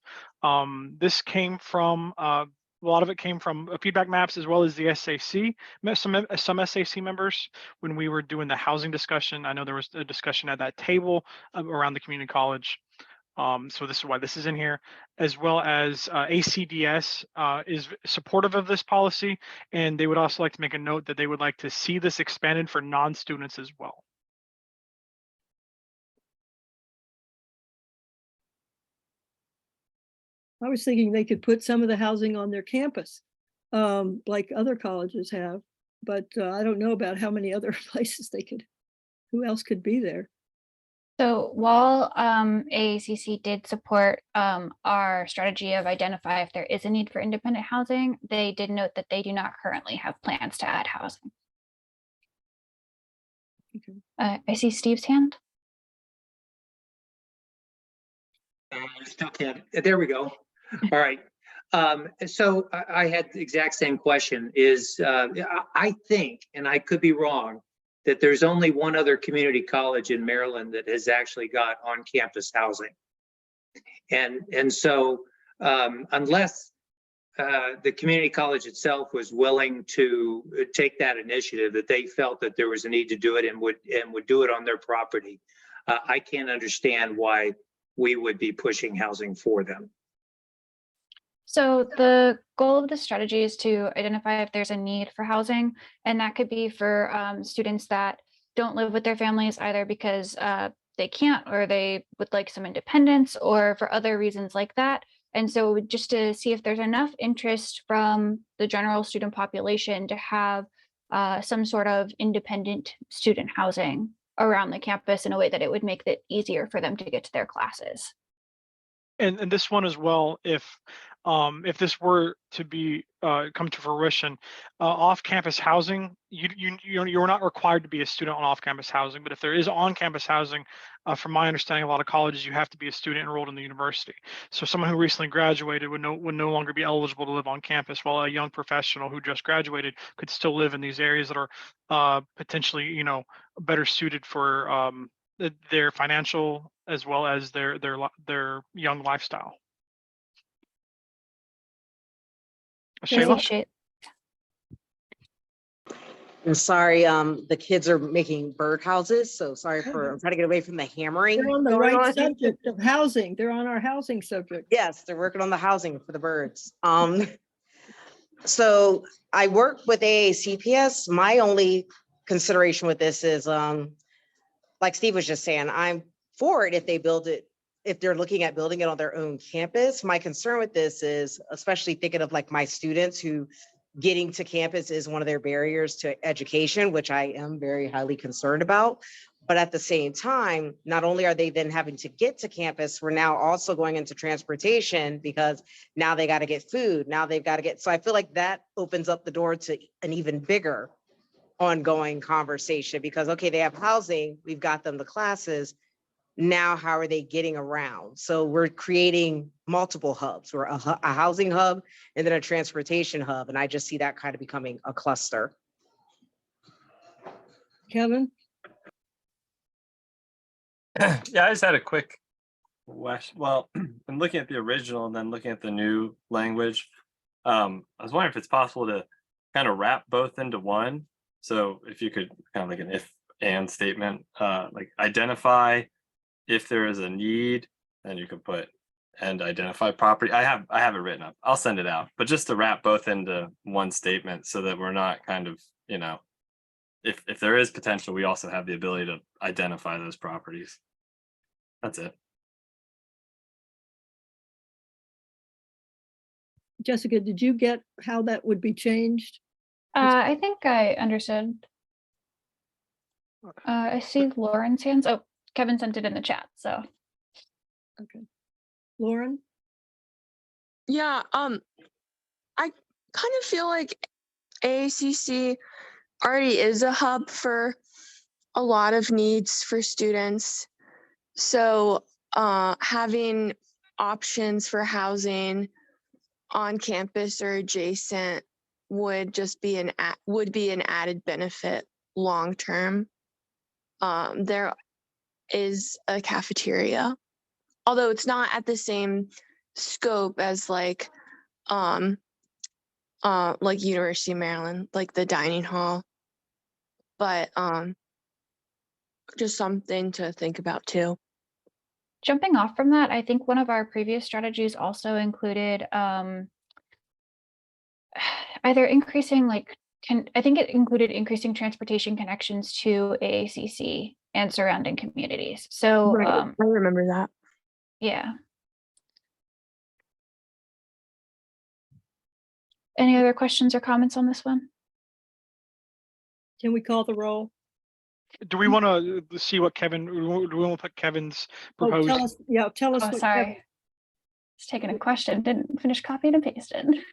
This came from, a lot of it came from feedback maps as well as the SAC, some SAC members when we were doing the housing discussion. I know there was a discussion at that table around the community college. So this is why this is in here, as well as ACDS is supportive of this policy, and they would also like to make a note that they would like to see this expanded for non-students as well. I was thinking they could put some of the housing on their campus, like other colleges have, but I don't know about how many other places they could, who else could be there? So while AACC did support our strategy of identify if there is a need for independent housing, they did note that they do not currently have plans to add housing. Okay. I see Steve's hand. I still can't. There we go. All right. So I had the exact same question is I think, and I could be wrong, that there's only one other community college in Maryland that has actually got on-campus housing. And so unless the community college itself was willing to take that initiative, that they felt that there was a need to do it and would do it on their property, I can't understand why we would be pushing housing for them. So the goal of the strategy is to identify if there's a need for housing, and that could be for students that don't live with their families either because they can't or they would like some independence or for other reasons like that. And so just to see if there's enough interest from the general student population to have some sort of independent student housing around the campus in a way that it would make it easier for them to get to their classes. And this one as well, if if this were to be come to fruition, off-campus housing, you're not required to be a student on off-campus housing, but if there is on-campus housing, from my understanding, a lot of colleges, you have to be a student enrolled in the university. So someone who recently graduated would no longer be eligible to live on campus, while a young professional who just graduated could still live in these areas that are potentially, better suited for their financial as well as their young lifestyle. Shayla? Appreciate. I'm sorry, the kids are making birdhouses, so sorry I'm trying to get away from the hammering. They're on the going right on. subject of housing. They're on our housing subject. Yes, they're working on the housing for the birds. So I work with AACPS. My only consideration with this is, like Steve was just saying, I'm for it if they build it, if they're looking at building it on their own campus. My concern with this is, especially thinking of like my students who getting to campus is one of their barriers to education, which I am very highly concerned about. But at the same time, not only are they then having to get to campus, we're now also going into transportation because now they got to get food. Now they've got to get, so I feel like that opens up the door to an even bigger ongoing conversation because, okay, they have housing, we've got them the classes. Now, how are they getting around? So we're creating multiple hubs. We're a housing hub and then a transportation hub. And I just see that kind of becoming a cluster. Kevin? Yeah, I just had a quick question. Well, I'm looking at the original and then looking at the new language. I was wondering if it's possible to kind of wrap both into one. So if you could kind of like an if and statement, like identify if there is a need, then you could put and identify property. I have it written up. I'll send it out, but just to wrap both into one statement so that we're not kind of, if there is potential, we also have the ability to identify those properties. That's it. Jessica, did you get how that would be changed? I think I understood. I see Lauren's hands. Oh, Kevin sent it in the chat, so. Okay. Lauren? Yeah, I kind of feel like AACC already is a hub for a lot of needs for students. So having options for housing on campus or adjacent would just be an added benefit long term. There is a cafeteria, although it's not at the same scope as like University of Maryland, like the dining hall, but just something to think about too. Jumping off from that, I think one of our previous strategies also included either increasing I think it included increasing transportation connections to AACC and surrounding communities. So Right. I remember that. Yeah. Any other questions or comments on this one? Can we call the roll? Do we want to see what Kevin, do we want to put Kevin's proposed? Tell us. Oh, what sorry. Kevin- It's taking a question, didn't finish copying and pasting.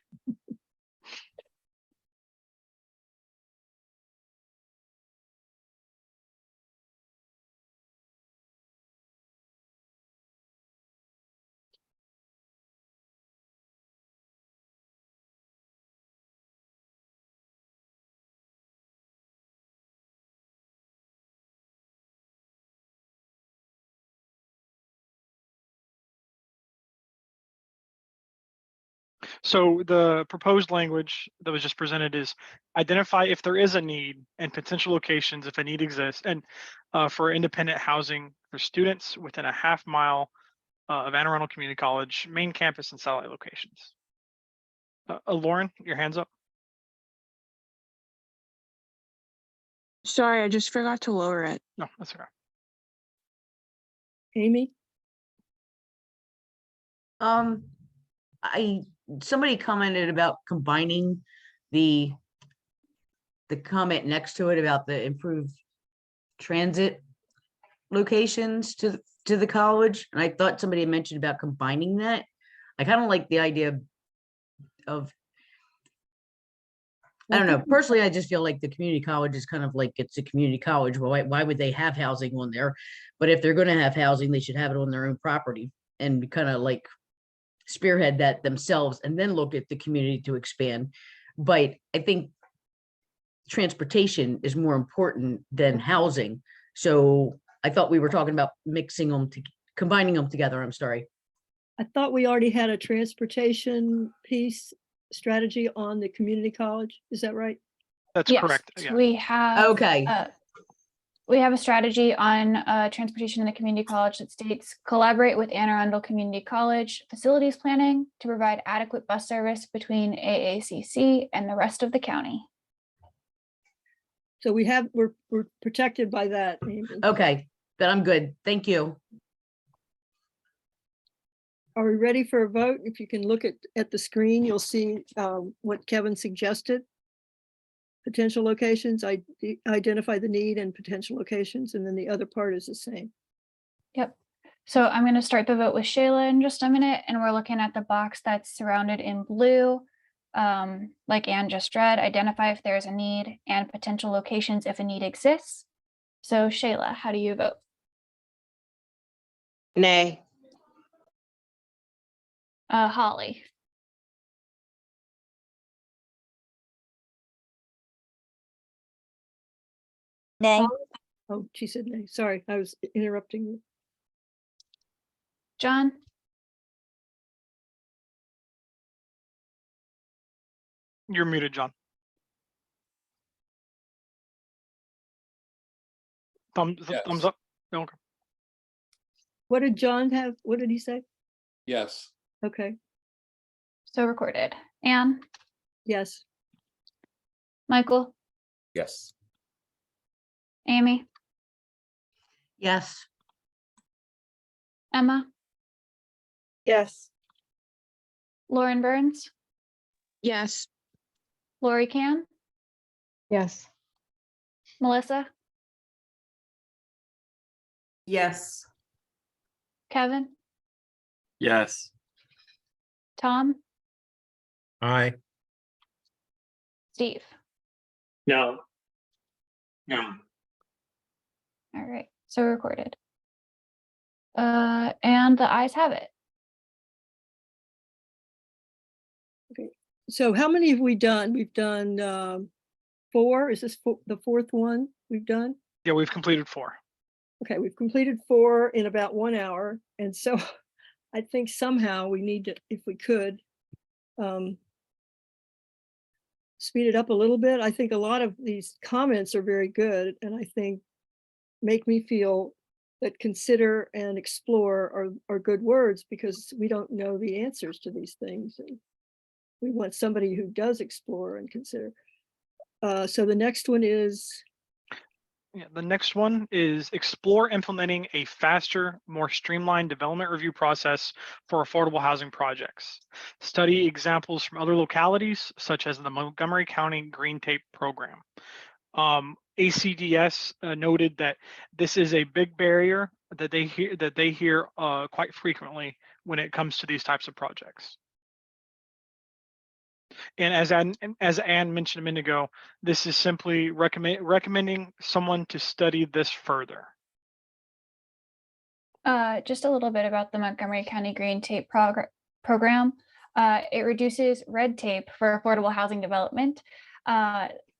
So the proposed language that was just presented is identify if there is a need and potential locations if a need exists, and for independent housing for students within a half mile of Anne Arundel Community College main campus and satellite locations. Lauren, your hand's up. Sorry, I just forgot to lower it. No, that's okay. Amy? Somebody commented about combining the comment next to it about the improved transit locations to the college. And I thought somebody had mentioned about combining that. I kind of like the idea of of, I don't know, personally, I just feel like the community college is kind of like, it's a community college. Well, why would they have housing on there? But if they're gonna have housing, they should have it on their own property and kind of like spearhead that themselves and then look at the community to expand. But I think transportation is more important than housing. So I thought we were talking about mixing them, combining them together. I'm sorry. I thought we already had a transportation piece strategy on the community college. Is that right? That's Yes, correct. Yeah. we have. Okay. We have a strategy on transportation in the community college that states collaborate with Arundel Community College facilities planning to provide adequate bus service between AACC and the rest of the county. So we're protected by that. Amy. Okay, then I'm good. Thank you. Are we ready for a vote? If you can look at the screen, you'll see what Kevin suggested. Potential locations, identify the need and potential locations, and then the other part is the same. Yep. So I'm going to start the vote with Shayla in just a minute, and we're looking at the box that's surrounded in blue. Like Anne just read, identify if there's a need and potential locations if a need exists. So Shayla, how do you vote? Nay. Holly. Nay. Oh, she said nay. Sorry, I was interrupting you. John. You're muted, John. Thumbs up. No, okay. What did John have? What did he say? Yes. Okay. So recorded. Anne. Yes. Michael. Yes. Amy. Yes. Emma. Yes. Lauren Burns. Yes. Lori Can. Yes. Melissa. Yes. Kevin. Yes. Tom. Aye. Steve. No. No. All right, so recorded. And the ayes have it. Okay. So how many have we done? We've done 4. Is this the 4th one we've done? Yeah, we've completed 4. Okay, we've completed 4 in about 1 hour. And so I think somehow we need to, if we could, speed it up a little bit. I think a lot of these comments are very good, and I think make me feel that consider and explore are good words, because we don't know the answers to these things. And we want somebody who does explore and consider. So the next one is? Yeah, the next one is explore implementing a faster, more streamlined development review process for affordable housing projects. Study examples from other localities, such as the Montgomery County Green Tape Program. ACDS noted that this is a big barrier that they hear quite frequently when it comes to these types of projects. And as Anne mentioned a minute ago, this is simply recommending someone to study this further. Just a little bit about the Montgomery County Green Tape Program. It reduces red tape for affordable housing development.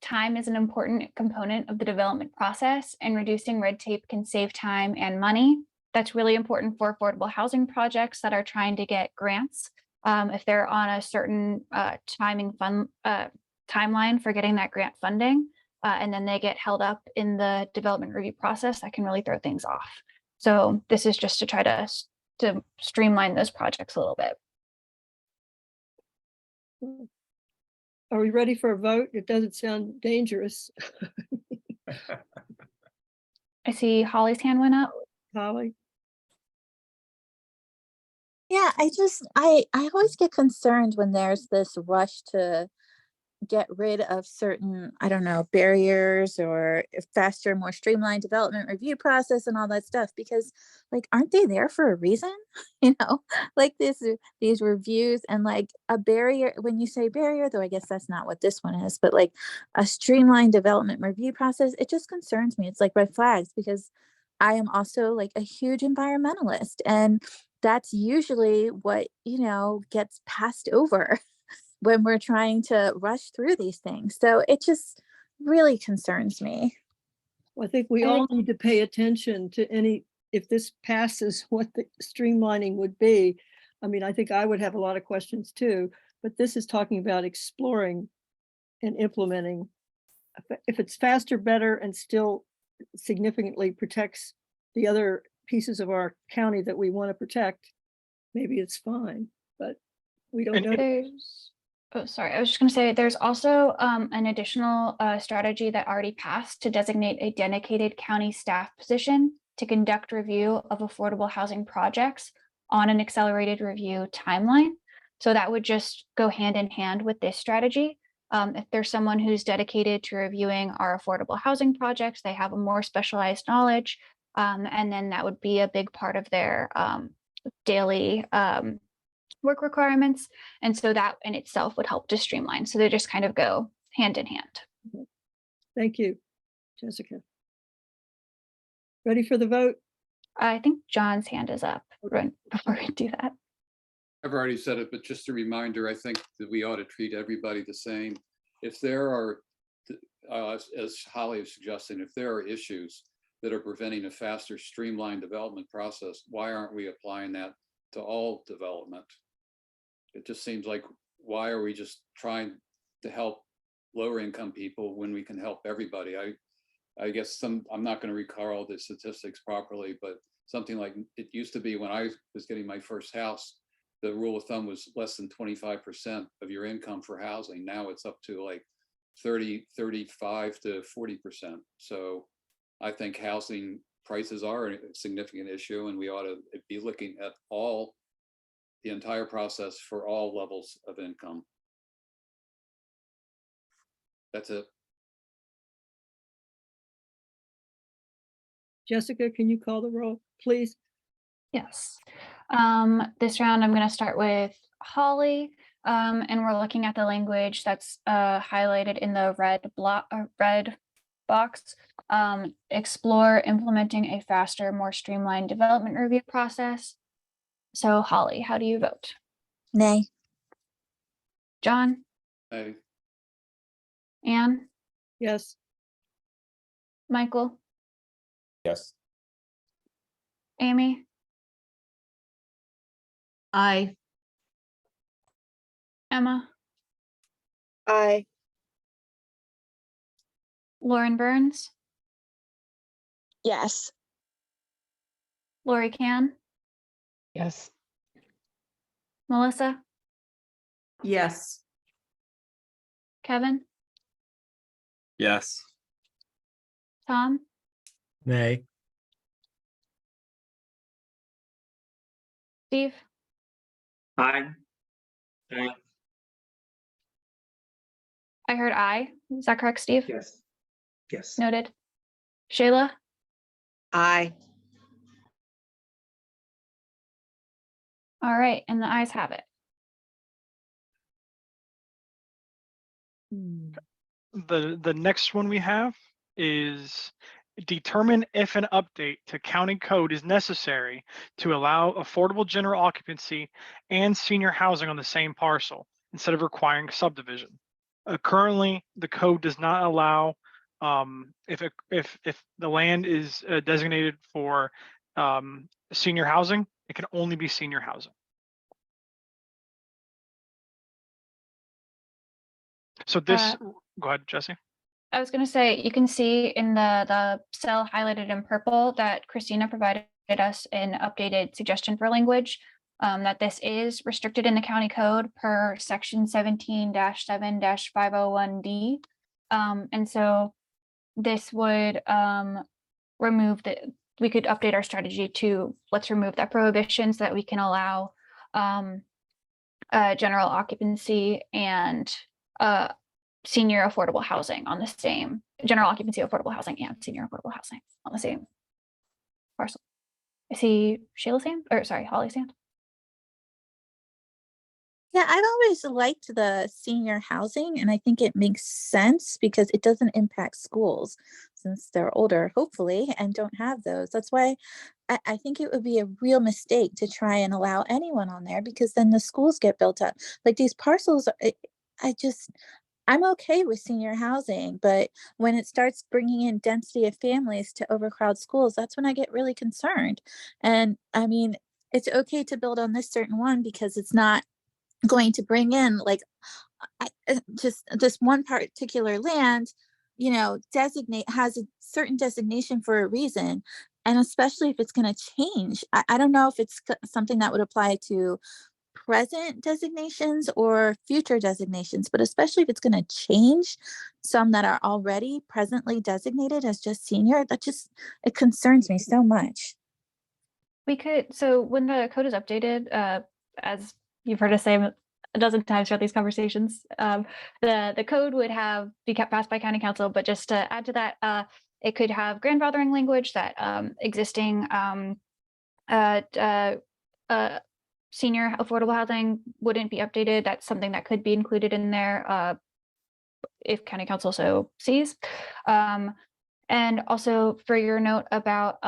Time is an important component of the development process, and reducing red tape can save time and money. That's really important for affordable housing projects that are trying to get grants. If they're on a certain timeline for getting that grant funding, and then they get held up in the development review process, that can really throw things off. So this is just to try to streamline those projects a little bit. Are we ready for a vote? It doesn't sound dangerous. I see Holly's hand went up. Holly? Yeah, I always get concerned when there's this rush to get rid of certain, I don't know, barriers or a faster, more streamlined development review process and all that stuff, because like, aren't they there for a reason? You know, like these reviews and like a barrier, when you say barrier, though, I guess that's not what this one is, but like a streamlined development review process, it just concerns me. It's like red flags, because I am also like a huge environmentalist, and that's usually what, you know, gets passed over when we're trying to rush through these things. So it just really concerns me. Well, I think we all need to pay attention to any, if this passes, what the streamlining would be. I mean, I think I would have a lot of questions too, but this is talking about exploring and implementing. If it's faster, better, and still significantly protects the other pieces of our county that we want to protect, maybe it's fine, but we don't know. There's, oh, sorry, I was just going to say there's also an additional strategy that already passed to designate a dedicated county staff position to conduct review of affordable housing projects on an accelerated review timeline. So that would just go hand in hand with this strategy. If there's someone who's dedicated to reviewing our affordable housing projects, they have a more specialized knowledge, and then that would be a big part of their daily work requirements. And so that in itself would help to streamline. So they just kind of go hand in hand. Thank you, Jessica. Ready for the vote? I think John's hand is up right before we do that. I've already said it, but just a reminder, I think that we ought to treat everybody the same. If there are, as Holly is suggesting, if there are issues that are preventing a faster, streamlined development process, why aren't we applying that to all development? It just seems like, why are we just trying to help lower income people when we can help everybody? I guess I'm not going to recall the statistics properly, but something like it used to be when I was getting my first house, the rule of thumb was less than 25% of your income for housing. Now it's up to like 30, 35 to 40%. So I think housing prices are a significant issue, and we ought to be looking at the entire process for all levels of income. That's it. Jessica, can you call the roll, please? Yes. This round, I'm going to start with Holly, and we're looking at the language that's highlighted in the red box. Explore implementing a faster, more streamlined development review process. So Holly, how do you vote? Nay. John? Hey, Anne? Yes. Michael? Yes. Amy? Aye. Emma? Aye. Lauren Burns? Yes. Lori Can? Yes. Melissa? Yes. Kevin? Yes. Tom? Nay. Steve? Aye. I heard aye. Is that correct, Steve? Yes. Yes. Noted. Shayla? Aye. All right, and the ayes have it. The next one we have is determine if an update to county code is necessary to allow affordable general occupancy and senior housing on the same parcel instead of requiring subdivision. Currently, the code does not allow if the land is designated for senior housing, it can only be senior housing. So this, go ahead, Jesse. I was going to say, you can see in the cell highlighted in purple that Christina provided us an updated suggestion for language, that this is restricted in the county code per section 17-7-501D. And so this would remove we could update our strategy to let's remove that prohibition so that we can allow general occupancy and senior affordable housing on the same, general occupancy affordable housing and senior affordable housing on the same parcel. I see Shayla Sand, or sorry, Holly Sand. Yeah, I've always liked the senior housing, and I think it makes sense because it doesn't impact schools since they're older, hopefully, and don't have those. That's why I think it would be a real mistake to try and allow anyone on there because then the schools get built up. Like these parcels, I'm okay with senior housing, but when it starts bringing in density of families to overcrowd schools, that's when I get really concerned. And I mean, it's okay to build on this certain one because it's not going to bring in like just this one particular land, has a certain designation for a reason. And especially if it's going to change, I don't know if it's something that would apply to present designations or future designations, but especially if it's going to change some that are already presently designated as just senior, it concerns me so much. So when the code is updated, as you've heard us say a dozen times throughout these conversations, the code would be passed by county council, but just to add to that, it could have grandfathering language that existing senior affordable housing wouldn't be updated. That's something that could be included in there if county council so sees. And also for your note about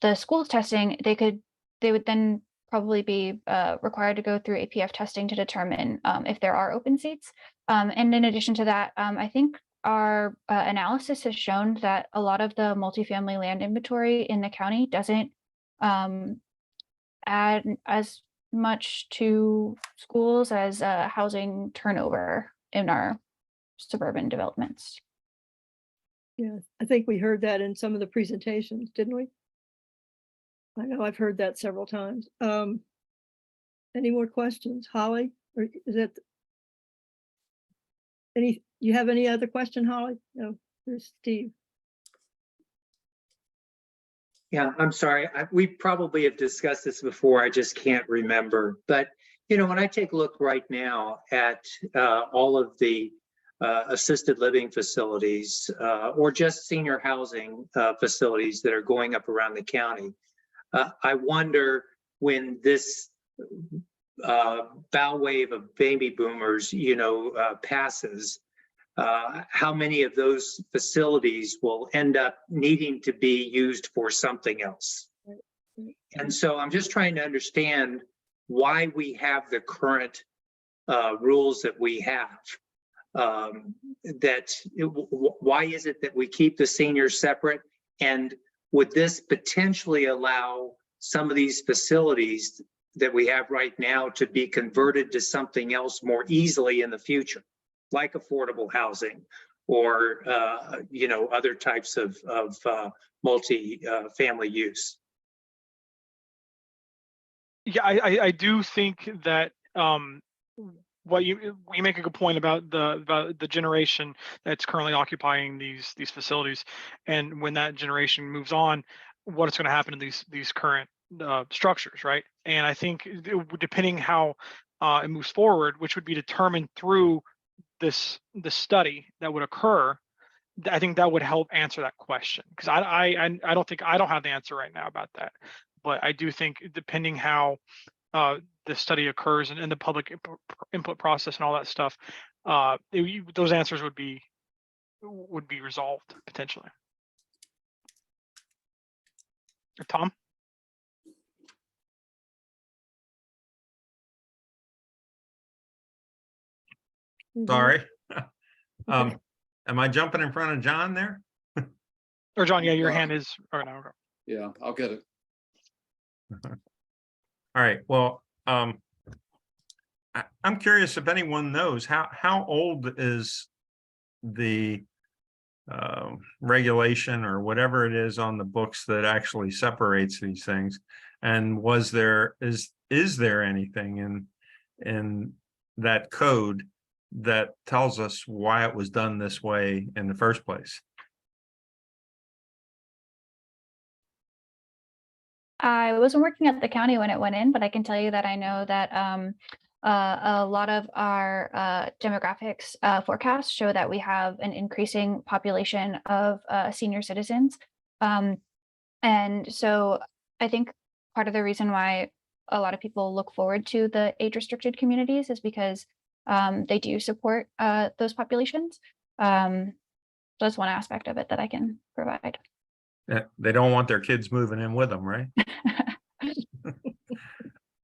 the schools testing, they would then probably be required to go through APF testing to determine if there are open seats. And in addition to that, I think our analysis has shown that a lot of the multifamily land inventory in the county doesn't add as much to schools as housing turnover in our suburban developments. Yeah, I think we heard that in some of the presentations, didn't we? I know I've heard that several times. Any more questions, Holly? Or is that you have any other question, Holly? No, there's Steve. Yeah, I'm sorry. We probably have discussed this before. I just can't remember. But, when I take a look right now at all of the assisted living facilities or just senior housing facilities that are going up around the county, I wonder when this bow wave of baby boomers, passes, how many of those facilities will end up needing to be used for something else. And so I'm just trying to understand why we have the current rules that we have. Why is it that we keep the seniors separate? And would this potentially allow some of these facilities that we have right now to be converted to something else more easily in the future, like affordable housing or other types of multi-family use? Yeah, I do think that you make a good point about the generation that's currently occupying these facilities, and when that generation moves on, what is going to happen to these current structures, right? And I think depending how it moves forward, which would be determined through the study that would occur, I think that would help answer that question, because I don't have the answer right now about that, but I do think depending how the study occurs and the public input process and all that stuff, those answers would be resolved potentially. Tom? Sorry. Am I jumping in front of John there? Or John, yeah, your hand is, or no. Yeah, I'll get it. All right, well, I'm curious if anyone knows how old is the regulation or whatever it is on the books that actually separates these things, and is there anything in that code that tells us why it was done this way in the first place? I wasn't working at the county when it went in, but I can tell you that I know that a lot of our demographics forecasts show that we have an increasing population of senior citizens. And so I think part of the reason why a lot of people look forward to the age-restricted communities is because they do support those populations. So that's one aspect of it that I can provide. They don't want their kids moving in with them, right?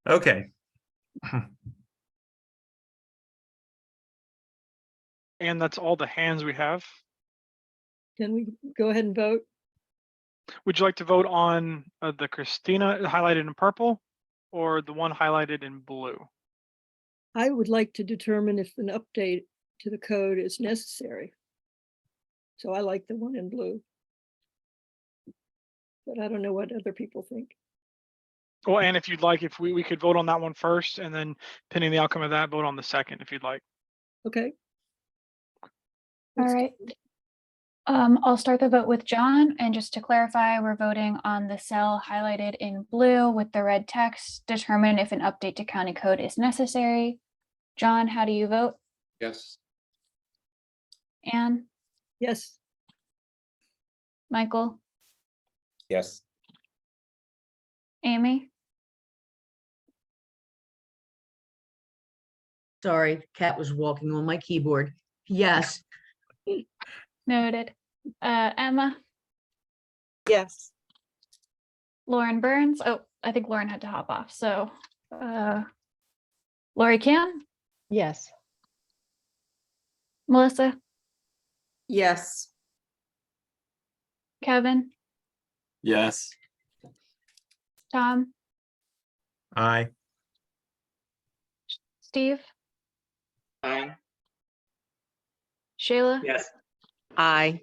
Okay. And that's all the hands we have. Can we go ahead and vote? Would you like to vote on the Christina highlighted in purple or the one highlighted in blue? I would like to determine if an update to the code is necessary. So I like the one in blue. But I don't know what other people think. Well, and if you'd like, if we could vote on that one first and then pending the outcome of that, vote on the second if you'd like. Okay. All right. I'll start the vote with John, and just to clarify, we're voting on the cell highlighted in blue with the red text, determine if an update to county code is necessary. John, how do you vote? Yes. Anne? Yes. Michael? Yes. Amy? Sorry, cat was walking on my keyboard. Yes. Noted. Emma? Yes. Lauren Burns? Oh, I think Lauren had to hop off. So Lori Can? Yes. Melissa? Yes. Kevin? Yes. Tom? Aye. Steve? Aye. Shayla? Yes. Aye.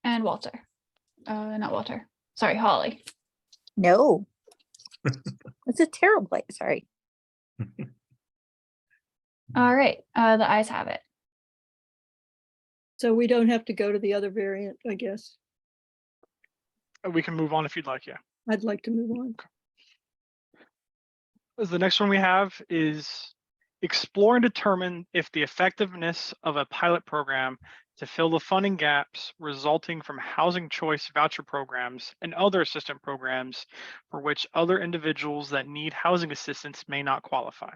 And Walter. Not Walter. Sorry, Holly. No. It's a terrible place. Sorry. All right. The ayes have it. So we don't have to go to the other variant, I guess. We can move on if you'd like, yeah. I'd like to move on. The next one we have is explore and determine if the effectiveness of a pilot program to fill the funding gaps resulting from housing choice voucher programs and other assistance programs for which other individuals that need housing assistance may not qualify.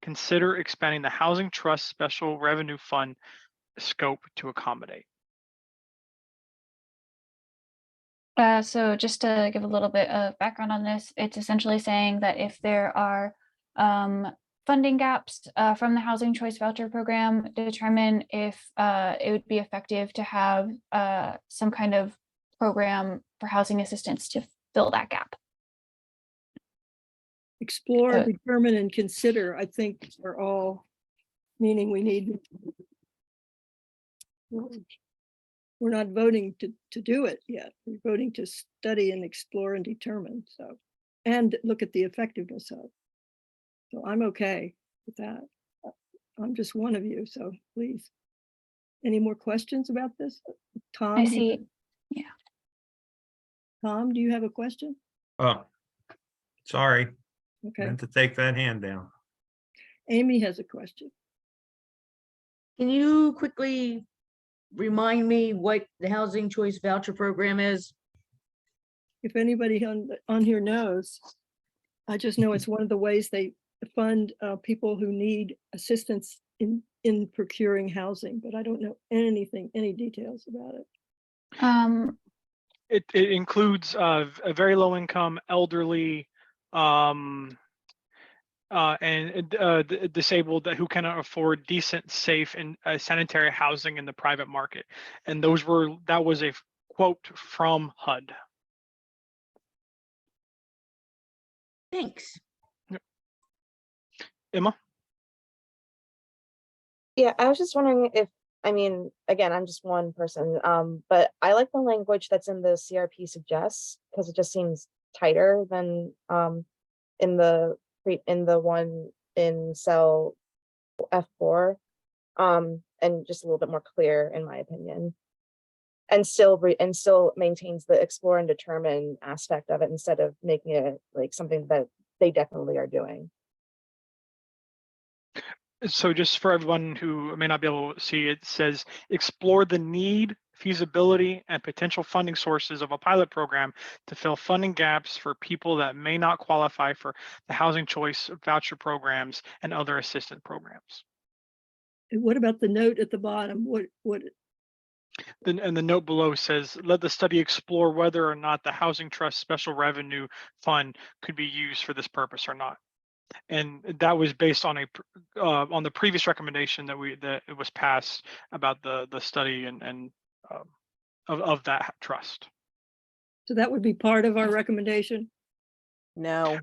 Consider expanding the Housing Trust Special Revenue Fund scope to accommodate. So just to give a little bit of background on this, it's essentially saying that if there are funding gaps from the Housing Choice Voucher Program, determine if it would be effective to have some kind of program for housing assistance to fill that gap. Explore, determine, and consider, I think are all meaning we need. We're not voting to do it yet. We're voting to study and explore and determine, so, and look at the effectiveness of. So I'm okay with that. I'm just one of you, so please. Any more questions about this? Tom? I see. Yeah. Tom, do you have a question? Oh, sorry. Okay. Meant to take that hand down. Amy has a question. Can you quickly remind me what the Housing Choice Voucher Program is? If anybody on here knows, I just know it's one of the ways they fund people who need assistance in procuring housing, but I don't know any details about it. It includes a very low income, elderly, and disabled who cannot afford decent, safe, and sanitary housing in the private market. And that was a quote from HUD. Thanks. Yep. Emma? Yeah, I was just wondering if, I mean, again, I'm just one person, but I like the language that's in the CRP suggests, because it just seems tighter than in the one in cell F4, and just a little bit more clear in my opinion. and still maintains the explore and determine aspect of it instead of making it like something that they definitely are doing. So just for everyone who may not be able to see, it says explore the need, feasibility, and potential funding sources of a pilot program to fill funding gaps for people that may not qualify for the housing choice voucher programs and other assistance programs. And what about the note at the bottom? And the note below says, let the study explore whether or not the Housing Trust Special Revenue Fund could be used for this purpose or not. And that was based on the previous recommendation that it was passed about the study and of that trust. So that would be part of our recommendation? No,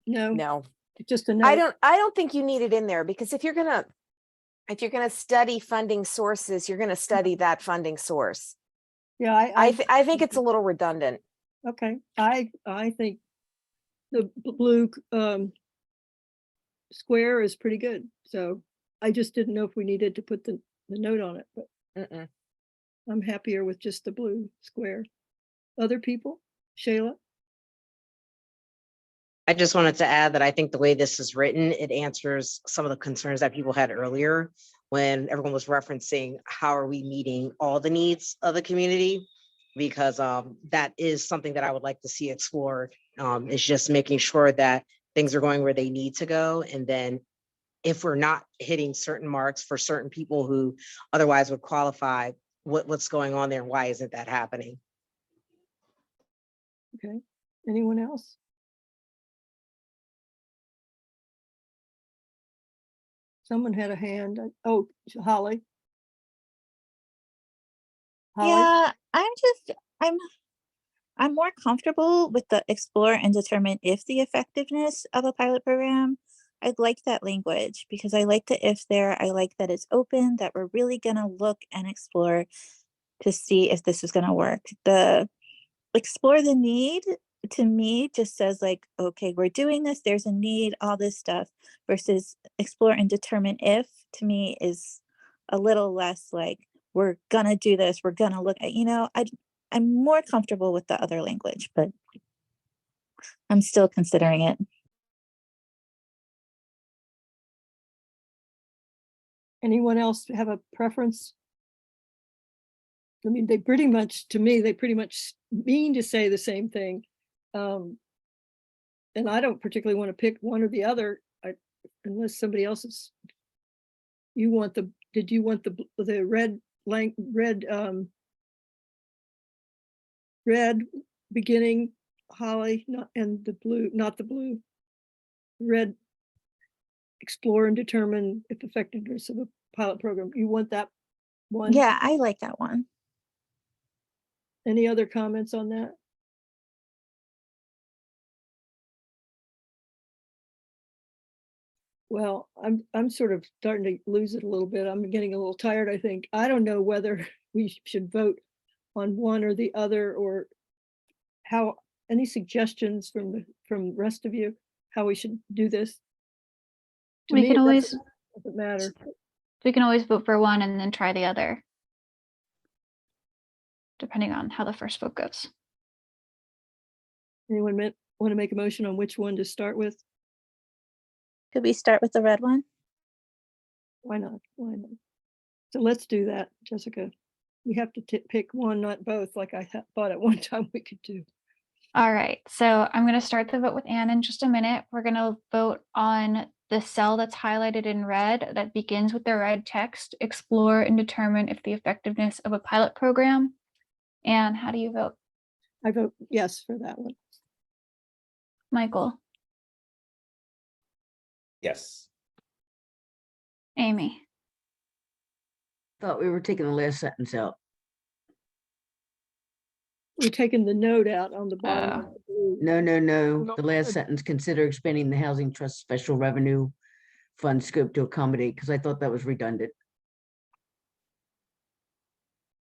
No, no. just a note. I don't think you need it in there, because if you're gonna study funding sources, you're gonna study that funding source. Yeah, I think it's a little redundant. okay. I think the blue square is pretty good. So I just didn't know if we needed to put the note on it, but I'm happier with just the blue square. Other people? Shayla? I just wanted to add that I think the way this is written, it answers some of the concerns that people had earlier when everyone was referencing how are we meeting all the needs of the community, because that is something that I would like to see explored. Is just making sure that things are going where they need to go. And then if we're not hitting certain marks for certain people who otherwise would qualify, what's going on there and why isn't that happening? Okay. Anyone else? Someone had a hand. Oh, Holly. Holly? Yeah, I'm more comfortable with the explore and determine if the effectiveness of a pilot program. I like that language because I like the if there. I like that it's open, that we're really gonna look and explore to see if this is gonna work. The explore the need to me just says like, okay, we're doing this, there's a need, all this stuff, versus explore and determine if to me is a little less like, we're gonna do this, we're gonna look at, I'm more comfortable with the other language, but I'm still considering it. Anyone else have a preference? I mean, they pretty much mean to say the same thing. And I don't particularly want to pick one or the other, unless somebody else is. Did you want the red beginning, Holly, and the blue, not the blue. Red, explore and determine if effectiveness of a pilot program. You want that one? Yeah, I like that one. Any other comments on that? Well, I'm sort of starting to lose it a little bit. I'm getting a little tired, I think. I don't know whether we should vote on one or the other, or how, any suggestions from the rest of you, how we should do this? To We me, can it always doesn't matter. we can always vote for one and then try the other, depending on how the first vote goes. Anyone want to make a motion on which one to start with? Could we start with the red one? Why not? Why not? So let's do that, Jessica. We have to pick one, not both, like I thought at one time we could do. All right, so I'm going to start the vote with Anne in just a minute. We're going to vote on the cell that's highlighted in red that begins with the red text, explore and determine if the effectiveness of a pilot program. Anne, how do you vote? I vote yes for that one. Michael? Yes. Amy? Thought we were taking the last sentence out. We're taking the note out on the bottom. Of the blue. No. No, The last sentence, consider expanding the Housing Trust Special Revenue Fund scope to accommodate, because I thought that was redundant.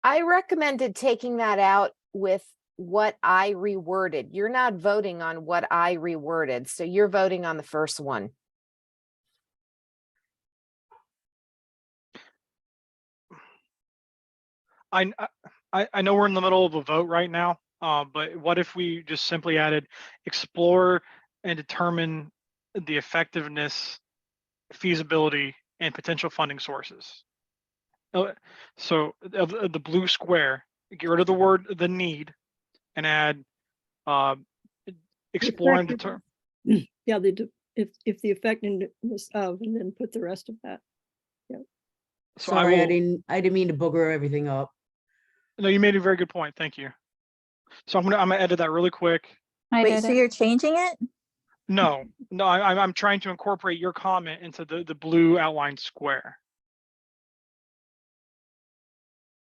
I recommended taking that out with what I reworded. You're not voting on what I reworded, so you're voting on the first one. I know we're in the middle of a vote right now, but what if we just simply added explore and determine the effectiveness, feasibility, and potential funding sources? So of the blue square, get rid of the word the need and add explore and determine. Yeah, if the effectiveness of, and then put the rest of that. Yeah. So Sorry, I didn't mean to booger everything up. No, you made a very good point. Thank you. So I'm gonna edit that really quick. Wait, so you're changing it? No, I'm trying to incorporate your comment into the blue outlined square.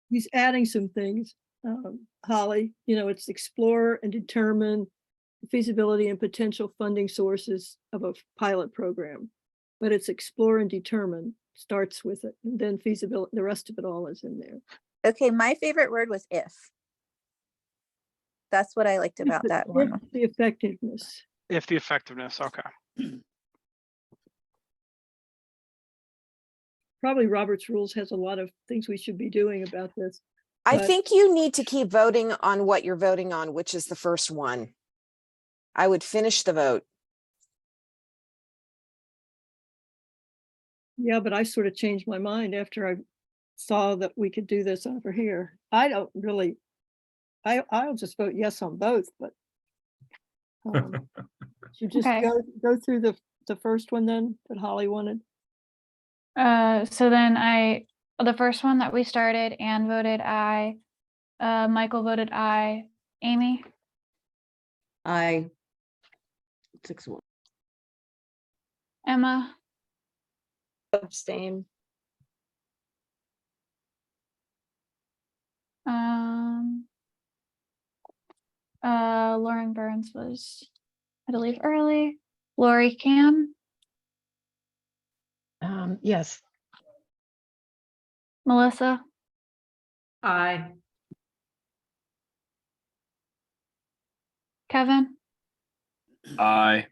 He's adding some things, Holly, it's explore and determine the feasibility and potential funding sources of a pilot program. But it's explore and determine starts with it, and then feasibility, the rest of it all is in there. Okay, my favorite word was if. That's what I liked about that one. The effectiveness. If the effectiveness, okay. Probably Robert's Rules has a lot of things we should be doing about this. I but- think you need to keep voting on what you're voting on, which is the first one. I would finish the vote. Yeah, but I sort of changed my mind after I saw that we could do this over here. I don't really, I'll just vote yes on both, but you just Okay. go through the first one then that Holly wanted. So then the first one that we started, Anne voted aye. Michael voted aye. Amy? I 6-1. Emma? Abstain. Lauren Burns had to leave early. Lori Cam? Yes. Melissa? Aye. Kevin? Aye.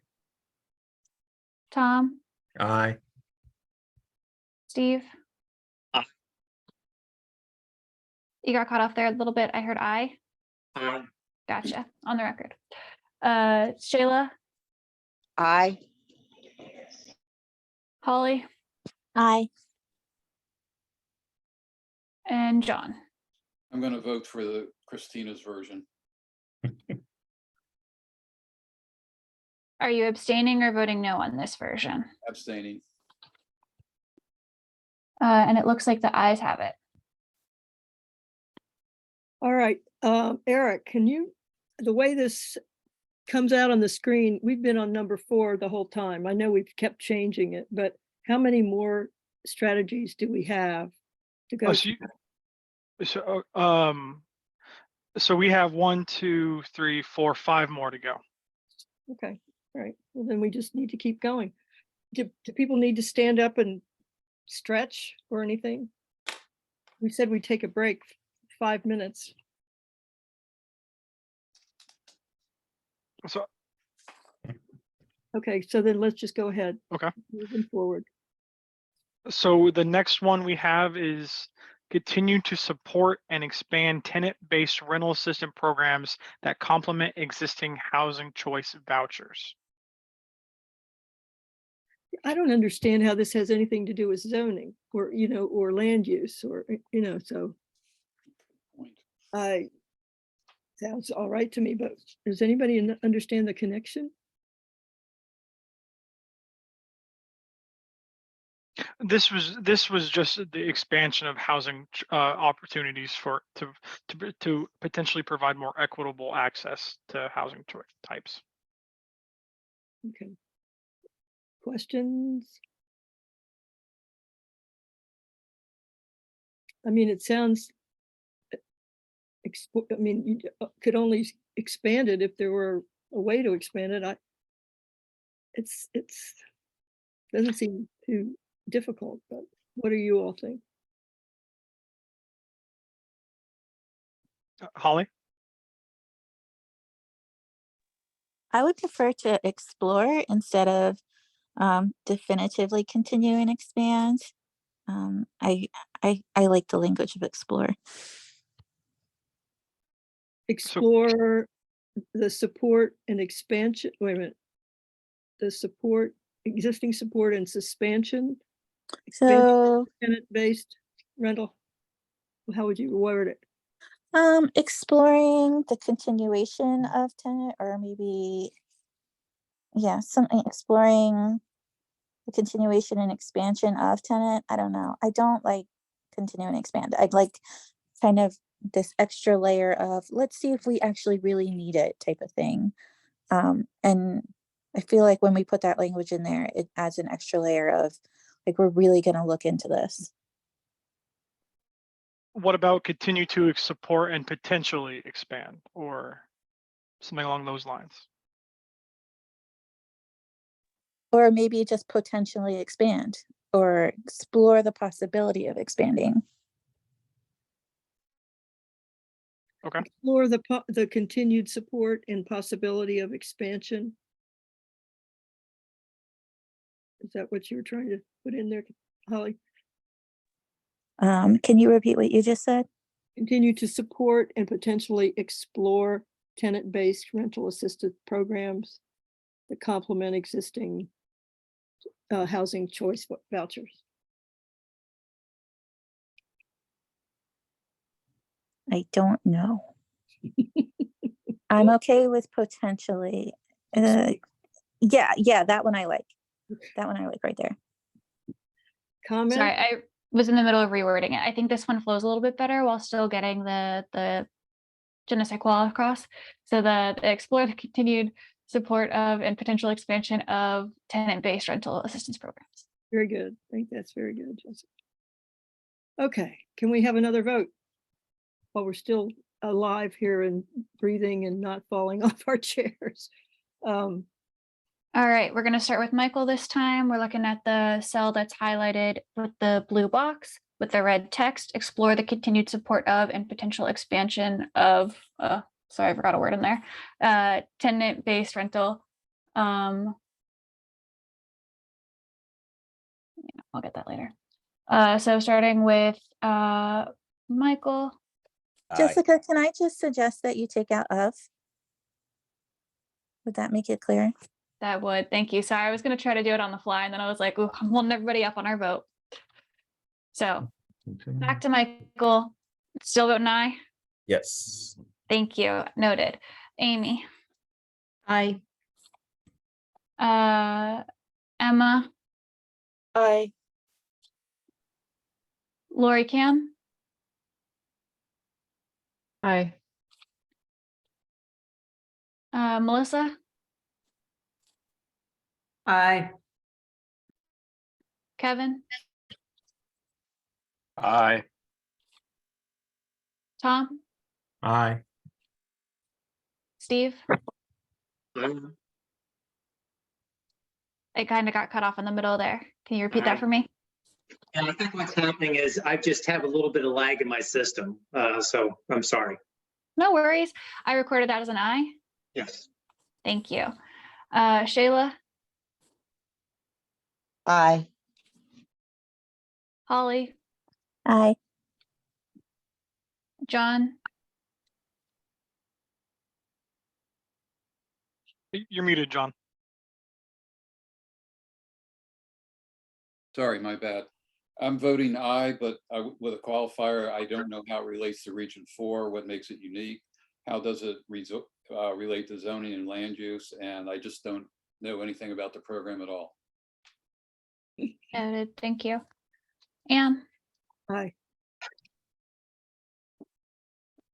Tom? Aye. Steve? Aye. You got caught off there a little bit. I heard aye. Aye. Gotcha. On the record. Shayla? Aye. Holly? Aye. And John? I'm going to vote for the Christina's version. Are you abstaining or voting no on this version? Abstaining. And it looks like the ayes have it. All right, Eric, the way this comes out on the screen, we've been on number 4 the whole time. I know we've kept changing it, but how many more strategies do we have to go? So we have 1, 2, 3, 4, 5 more to go. Okay, all right. Well, then we just need to keep going. Do people need to stand up and stretch or anything? We said we'd take a break, 5 minutes. So Okay, so then let's just go ahead. Okay. Moving forward. So the next one we have is continue to support and expand tenant-based rental assistance programs that complement existing housing choice vouchers. I don't understand how this has anything to do with zoning or, or land use or, so. Sounds all right to me, but does anybody understand the connection? This was just the expansion of housing opportunities to potentially provide more equitable access to housing types. Okay. Questions? I mean, it sounds, you could only expand it if there were a way to expand it. It's doesn't seem too difficult, but what do you all think? Holly? I would prefer to explore instead of definitively continue and expand. I like the language of explore. explore the support and expansion, wait a minute. The support, existing support and suspension. So, Tenant-based rental. How would you word it? exploring the continuation of tenant, or maybe, yeah, something exploring the continuation and expansion of tenant. I don't know. I don't like continue and expand. I'd like kind of this extra layer of, let's see if we actually really need it type of thing. And I feel like when we put that language in there, it adds an extra layer of like, we're really going to look into this. What about continue to support and potentially expand, or something along those lines? Or maybe just potentially expand or explore the possibility of expanding. Okay. Explore the continued support and possibility of expansion. Is that what you were trying to put in there, Holly? Can you repeat what you just said? Continue to support and potentially explore tenant-based rental assisted programs that complement existing housing choice vouchers. I don't know. I'm okay with potentially. Yeah, that one I like. That one I like right there. Comment? Sorry, I was in the middle of rewording it. I think this one flows a little bit better while still getting the je ne sais quoi across. So the explore the continued support of and potential expansion of tenant-based rental assistance programs. Very good. I think that's very good, Jessica. Okay, can we have another vote? While we're still alive here and breathing and not falling off our chairs. All right, we're going to start with Michael this time. We're looking at the cell that's highlighted with the blue box with the red text, explore the continued support of and potential expansion of, sorry, I forgot a word in there, tenant-based rental. Yeah, I'll get that later. So starting with Michael. Jessica, can I just suggest that you take out of? Would that make it clear? That would, thank you. Sorry, I was going to try to do it on the fly and then I was like, ooh, I'm holding everybody up on our vote. So back to Michael. Still voting aye? Yes. Thank you. Noted. Amy. Aye. Emma. Aye. Lori Cam. Aye. Melissa. Aye. Kevin. Aye. Tom. Aye. Steve. It kind of got cut off in the middle there. Can you repeat that for me? And I think what's happening is I just have a little bit of lag in my system. So I'm sorry. No worries. I recorded that as an aye. Yes. Thank you. Shayla. Aye. Holly. Aye. John. You're muted, John. Sorry, my bad. I'm voting aye, but with a qualifier, I don't know how it relates to Region 4, what makes it unique, how does it relate to zoning and land use, and I just don't know anything about the program at all. Noted. Thank you. Anne. Aye.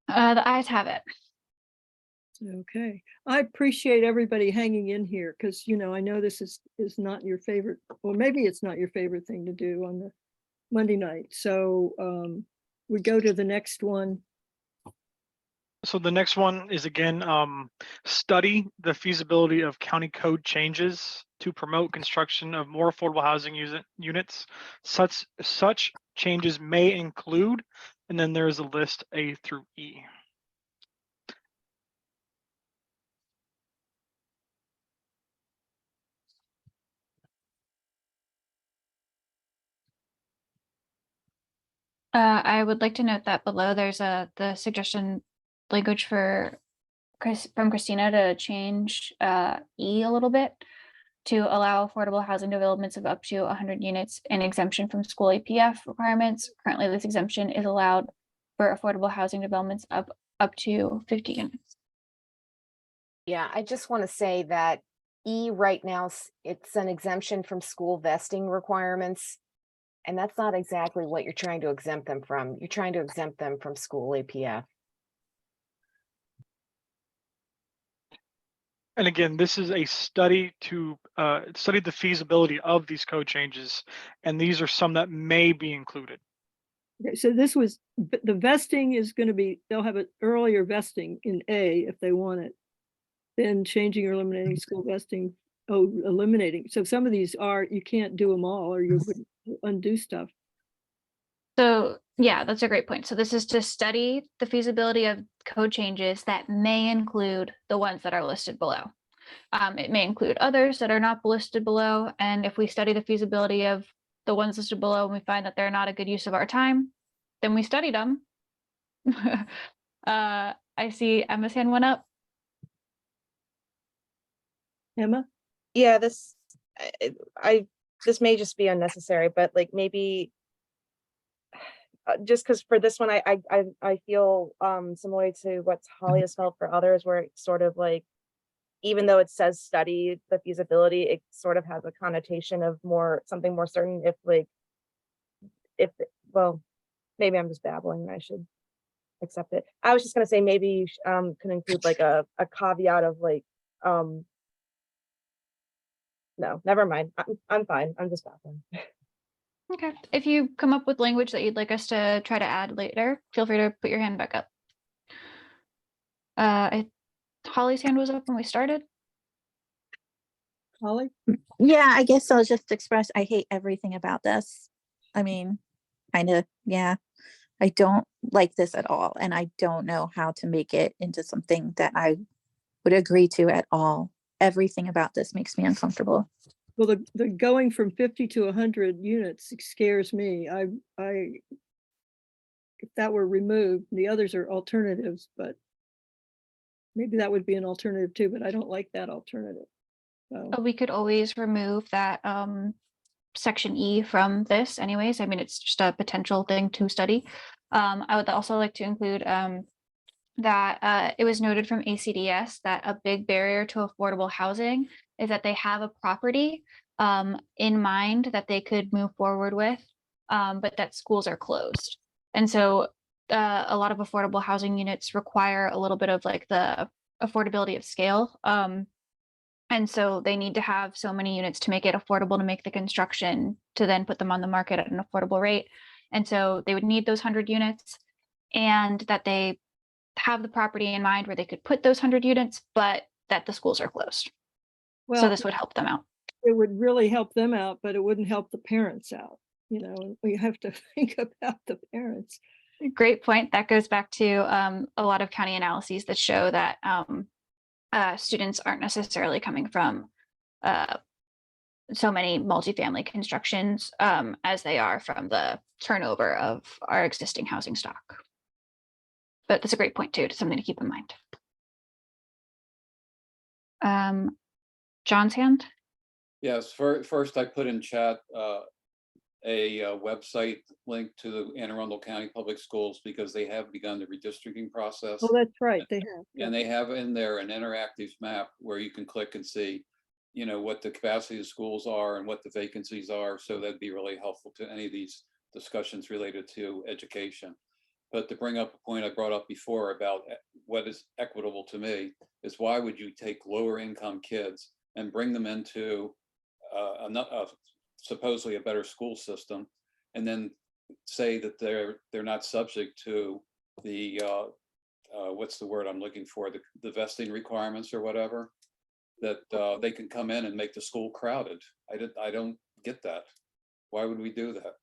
The ayes have it. Okay, I appreciate everybody hanging in here because, you know, I know this is not your favorite, or maybe it's not your favorite thing to do on the Monday night. So we go to the next one. So the next one is again, study the feasibility of county code changes to promote construction of more affordable housing units. Such changes may include, and then there's a list A through E. I would like to note that below there's the suggestion language for from Christina to change E a little bit to allow affordable housing developments of up to 100 units in exemption from school APF requirements. Currently, this exemption is allowed for affordable housing developments up to 50 units. Yeah, I just want to say that E right now, it's an exemption from school vesting requirements. And that's not exactly what you're trying to exempt them from. You're trying to exempt them from school APF. And again, this is a study to study the feasibility of these code changes, and these are some that may be included. Okay, so this was, the vesting is going to be, they'll have an earlier vesting in A if they want it. Then changing or eliminating school vesting, eliminating. So some of these are, you can't do them all or you would undo stuff. So yeah, that's a great point. So this is to study the feasibility of code changes that may include the ones that are listed below. It may include others that are not listed below. And if we study the feasibility of the ones listed below and we find that they're not a good use of our time, then we study them. I see Emma's hand went up. Emma? Yeah, this this may just be unnecessary, but like maybe just because for this one, I feel similar to what Holly has felt for others, where it's sort of like, even though it says study the feasibility, it sort of has a connotation of something more certain. Well, maybe I'm just babbling and I should accept it. I was just gonna say maybe you can include like a caveat of like, no, never mind. I'm fine. I'm just babbling. Okay. If you come up with language that you'd like us to try to add later, feel free to put your hand back up. Holly's hand was up when we started. Holly? Yeah, I guess I'll just express, I hate everything about this. I mean, kind of, yeah. I don't like this at all. And I don't know how to make it into something that I would agree to at all. Everything about this makes me uncomfortable. Well, the going from 50 to 100 units scares me. If that were removed, the others are alternatives, but maybe that would be an alternative too, but I don't like that alternative. So. We could always remove that section E from this anyways. I mean, it's just a potential thing to study. I would also like to include that it was noted from ACDS that a big barrier to affordable housing is that they have a property in mind that they could move forward with, but that schools are closed. And so a lot of affordable housing units require a little bit of like the affordability of scale. And so they need to have so many units to make it affordable to make the construction to then put them on the market at an affordable rate. And so they would need those 100 units, and that they have the property in mind where they could put those 100 units, but that the schools are closed. Well, so this would help them out. It would really help them out, but it wouldn't help the parents out. You know, we have to think about the parents. Great point. That goes back to a lot of county analyses that show that students aren't necessarily coming from so many multifamily constructions as they are from the turnover of our existing housing stock. But that's a great point too, something to keep in mind. John's hand? Yes, first I put in chat a website link to the Anne Arundel County Public Schools, because they have begun the redistricting process. Oh, that's right, they have. Yeah. And they have in there an interactive map where you can click and see, you know, what the capacity of schools are and what the vacancies are. So that'd be really helpful to any of these discussions related to education. But to bring up a point I brought up before about what is equitable to me is, why would you take lower income kids and bring them into supposedly a better school system, and then say that they're not subject to the what's the word I'm looking for, the vesting requirements or whatever, that they can come in and make the school crowded. I don't get that. Why would we do that?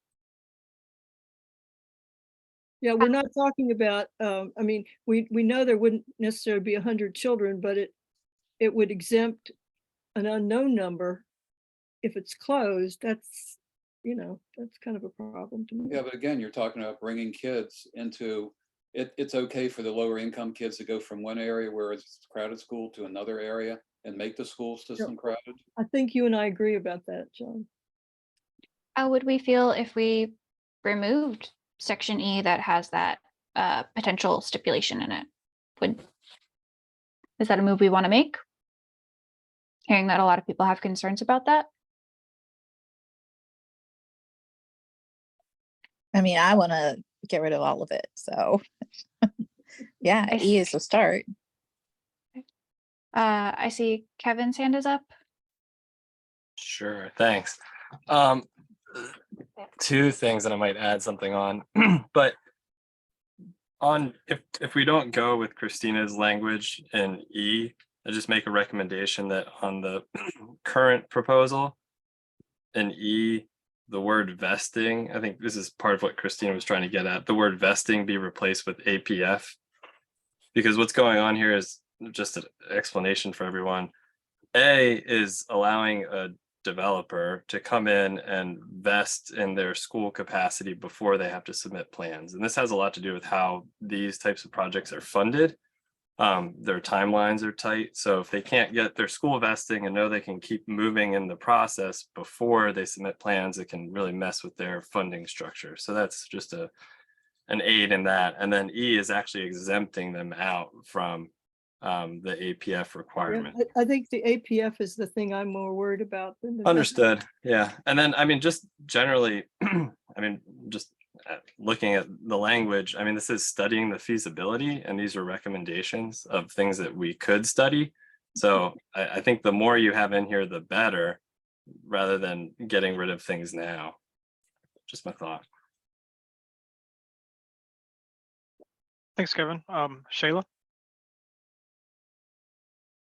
Yeah, we're not talking about, I mean, we know there wouldn't necessarily be 100 children, but it would exempt an unknown number. If it's closed, that's, you know, that's kind of a problem to me. Yeah, but again, you're talking about bringing kids into it's okay for the lower income kids to go from one area where it's crowded school to another area and make the school system crowded? I think you and I agree about that, John. How would we feel if we removed section E that has that potential stipulation in it? Is that a move we want to make? Hearing that a lot of people have concerns about that. I mean, I want to get rid of all of it. So yeah, E is a start. I see Kevin's hand is up. Sure, thanks. Two things that I might add something on, but if we don't go with Christina's language in E, I just make a recommendation that on the current proposal in E, the word vesting, I think this is part of what Christina was trying to get at, the word vesting be replaced with APF. Because what's going on here is just an explanation for everyone. A is allowing a developer to come in and vest in their school capacity before they have to submit plans. And this has a lot to do with how these types of projects are funded. Their timelines are tight. So if they can't get their school vesting and know they can keep moving in the process before they submit plans, it can really mess with their funding structure. So that's just an aid in that. And then E is actually exempting them out from the APF requirement. Yeah, I think the APF is the thing I'm more worried about than the. Understood. Yeah. And then, I mean, just generally, I mean, just looking at the language, I mean, this is studying the feasibility, and these are recommendations of things that we could study. So I think the more you have in here, the better, rather than getting rid of things now. Just my thought. Thanks, Kevin. Shayla?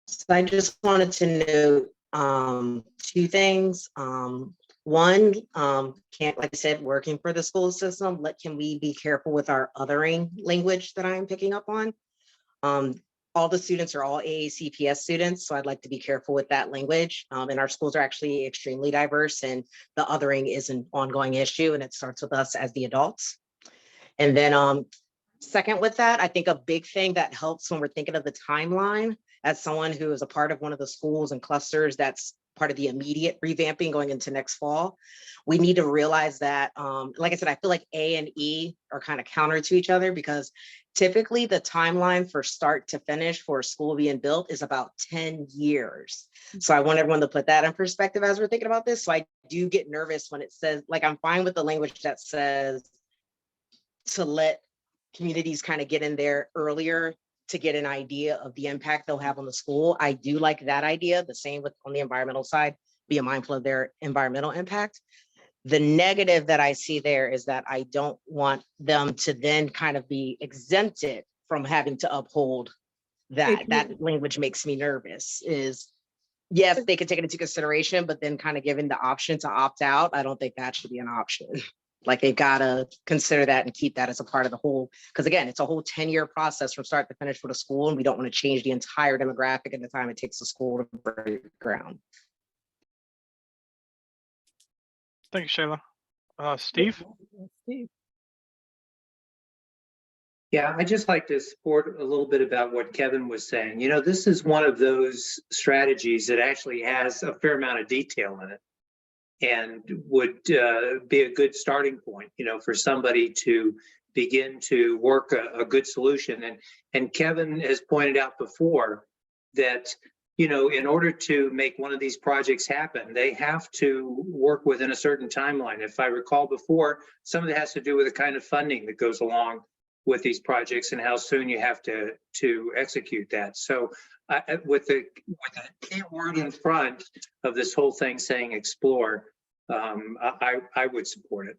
So I just wanted to note two things. One, can't, like I said, working for the school system, can we be careful with our othering language that I'm picking up on? All the students are all AACPS students, so I'd like to be careful with that language. And our schools are actually extremely diverse, and the othering is an ongoing issue, and it starts with us as the adults. And then second with that, I think a big thing that helps when we're thinking of the timeline, as someone who is a part of one of the schools and clusters that's part of the immediate revamping going into next fall, we need to realize that, like I said, I feel like A and E are kind of counter to each other, because typically the timeline for start to finish for a school being built is about 10 years. So I want everyone to put that in perspective as we're thinking about this. So I do get nervous when it says, like, I'm fine with the language that says to let communities kind of get in there earlier to get an idea of the impact they'll have on the school. I do like that idea. The same with on the environmental side, be mindful of their environmental impact. The negative that I see there is that I don't want them to then kind of be exempted from having to uphold that. That language makes me nervous. Is yes, they could take it into consideration, but then kind of given the option to opt out, I don't think that should be an option. Like, they've got to consider that and keep that as a part of the whole, because again, it's a whole 10-year process from start to finish for the school, and we don't want to change the entire demographic in the time it takes the school to break ground. Thank you, Shayla. Steve? Yeah, I just like to support a little bit about what Kevin was saying. You know, this is one of those strategies that actually has a fair amount of detail in it, and would be a good starting point, you know, for somebody to begin to work a good solution. And Kevin has pointed out before that, you know, in order to make one of these projects happen, they have to work within a certain timeline. If I recall before, some of it has to do with the kind of funding that goes along with these projects and how soon you have to execute that. So with the key word in front of this whole thing saying explore, I would support it.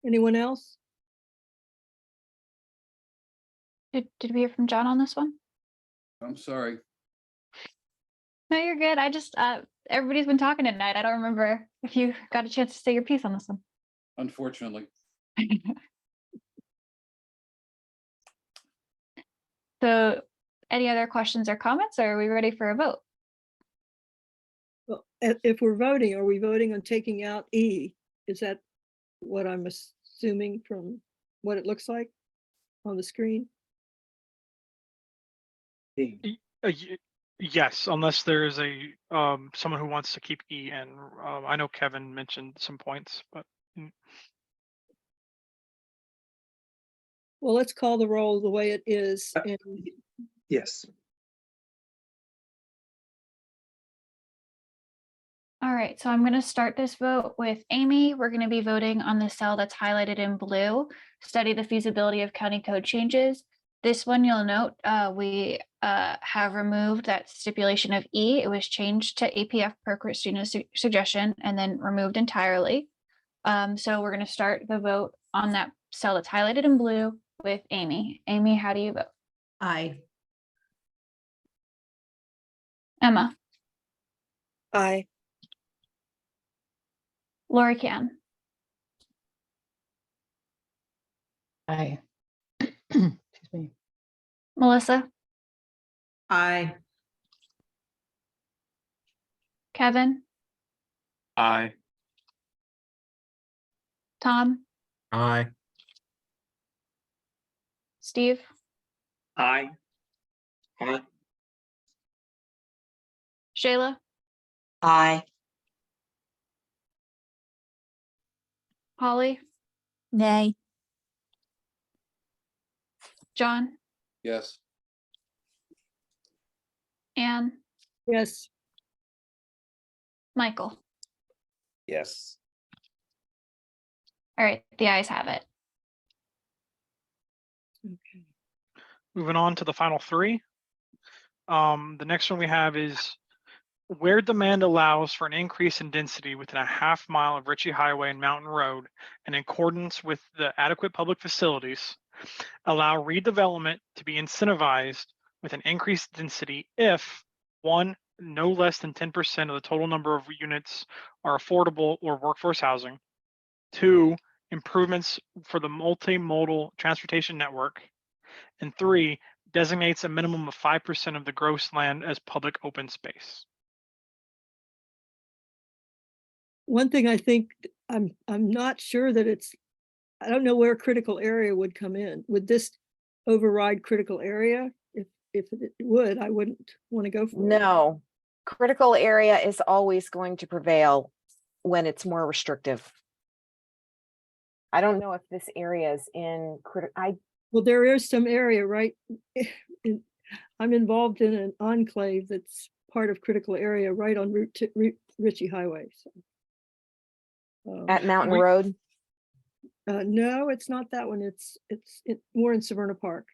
Anyone else? Did we hear from John on this one? I'm sorry. No, you're good. I just everybody's been talking tonight. I don't remember if you got a chance to say your piece on this one. Unfortunately. So any other questions or comments, or are we ready for a vote? Well, if we're voting, are we voting on taking out E? Is that what I'm assuming from what it looks like on the screen? Yes, unless there is a someone who wants to keep E in. I know Kevin mentioned some points, but Well, let's call the roll the way it is. And Yes. All right, so I'm going to start this vote with Amy. We're going to be voting on the cell that's highlighted in blue, study the feasibility of county code changes. This one, you'll note, we have removed that stipulation of E. It was changed to APF per Christina's suggestion and then removed entirely. So we're going to start the vote on that cell that's highlighted in blue with Amy. Amy, how do you vote? Aye. Emma? Aye. Lori Can? Aye. Excuse me. Melissa? Aye. Kevin? Aye. Tom? Aye. Steve? Aye. Aye. Shayla? Aye. Holly? Nay. John? Yes. Anne? yes, Michael? Yes. All right, the ayes have it. okay. moving on to the final three. The next one we have is where demand allows for an increase in density within a half mile of Ritchie Highway and Mountain Road, and in accordance with the adequate public facilities, allow redevelopment to be incentivized with an increased density if one, no less than 10% of the total number of units are affordable or workforce housing. Two, improvements for the multimodal transportation network. And three, designates a minimum of 5% of the gross land as public open space. One thing I think, I'm not sure that it's, I don't know where critical area would come in. Would this override critical area? If it would, I wouldn't want to go for it. No, critical area is always going to prevail when it's more restrictive. I don't know if this area is in Well, there is some area, right? I'm involved in an enclave that's part of critical area right on Ritchie Highway. So. at Mountain Road. No, it's not that one. It's more in Severna Park.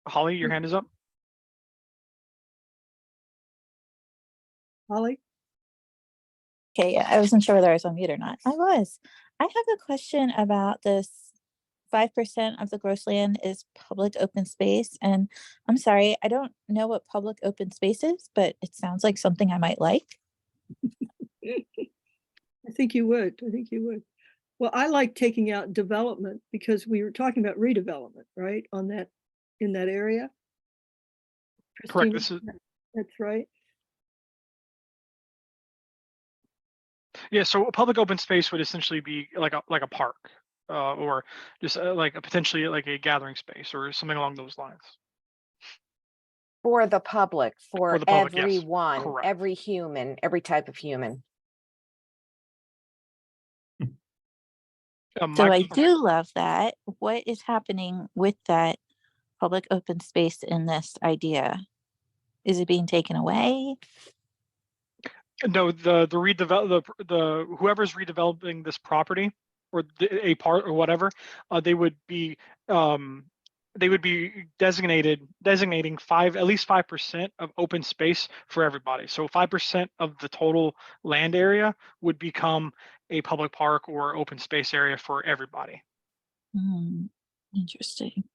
Holly, your hand is up. Holly? Okay, yeah, I wasn't sure whether I was on mute or not. I was. I have a question about this 5% of the gross land is public open space. And I'm sorry, I don't know what public open space is, but it sounds like something I might like. I think you would. I think you would. Well, I like taking out development because we were talking about redevelopment, right? On that, in that area. Correct. Christina, that's right. Yeah, so a public open space would essentially be like a park, or just like a potentially like a gathering space or something along those lines. For the public, for the public, yes, everyone, correct. every human, every type of human. So I do love that. What is happening with that public open space in this idea? Is it being taken away? No, the whoever's redeveloping this property or a part or whatever, they would be designating at least 5% of open space for everybody. So 5% of the total land area would become a public park or open space area for everybody. Interesting.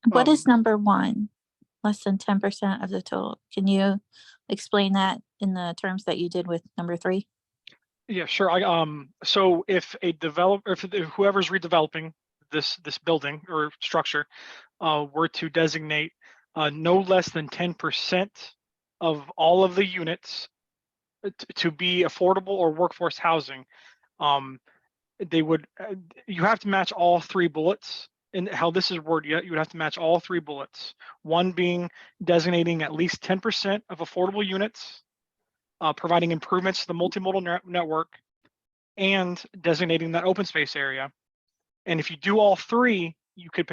What is number one? Less than 10% of the total. Can you explain that in the terms that you did with number three? Yeah, sure. So if a developer, if whoever's redeveloping this building or structure, were to designate no less than 10% of all of the units to be affordable or workforce housing, they would, you have to match all three bullets. And how this is worded, you would have to match all three bullets. One being designating at least 10% of affordable units, providing improvements to the multimodal network, and designating that open space area. And if you do all three, you could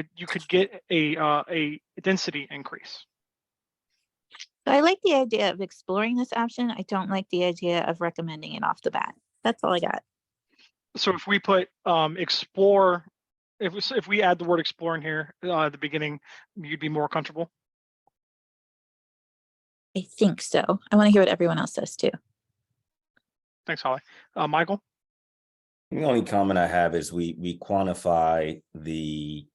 get a density increase. So I like the idea of exploring this option. I don't like the idea of recommending it off the bat. That's all I got. So if we put explore, if we add the word explore in here at the beginning, you'd be more comfortable. I think so. I want to hear what everyone else says too. Thanks, Holly. Michael? The only comment I have is we quantify the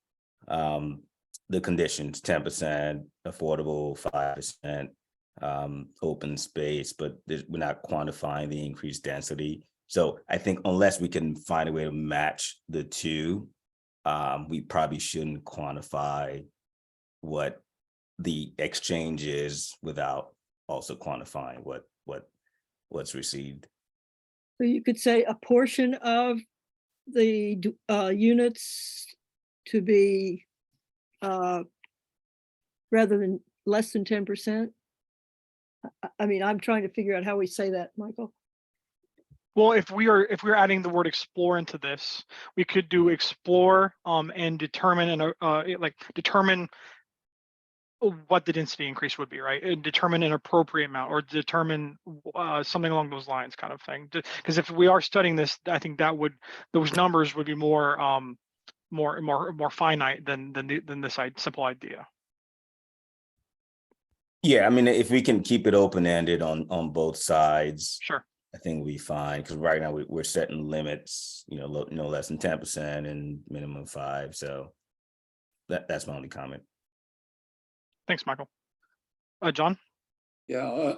conditions, 10% affordable, 5% open space, but we're not quantifying the increased density. So I think unless we can find a way to match the two, we probably shouldn't quantify what the exchange is without also quantifying what's received. So you could say a portion of the units to be rather than less than 10%. I mean, I'm trying to figure out how we say that, Michael. Well, if we're adding the word explore into this, we could do explore and determine determine what the density increase would be, right? And determine an appropriate amount, or determine something along those lines, kind of thing. Because if we are studying this, I think those numbers would be more finite than this simple idea. Yeah, I mean, if we can keep it open-ended on both sides, sure, I think we'll be fine. Because right now we're setting limits, no less than 10% and minimum 5%. So that's my only comment. Thanks, Michael. John? Yeah,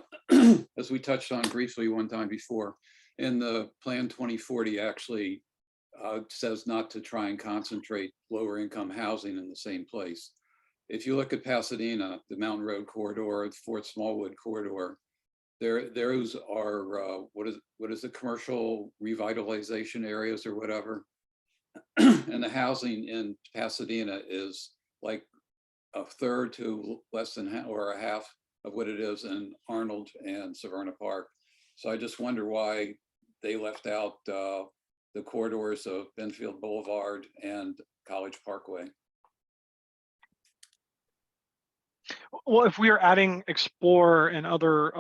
as we touched on briefly one time before, in the Plan 2040 actually says not to try and concentrate lower income housing in the same place. If you look at Pasadena, the Mountain Road corridor, the Fort Smallwood corridor, those are what is the commercial revitalization areas or whatever. And the housing in Pasadena is like a third to less than or a half of what it is in Arnold and Severna Park. So I just wonder why they left out the corridors of Benfield Boulevard and College Parkway. Well, if we are adding explore and other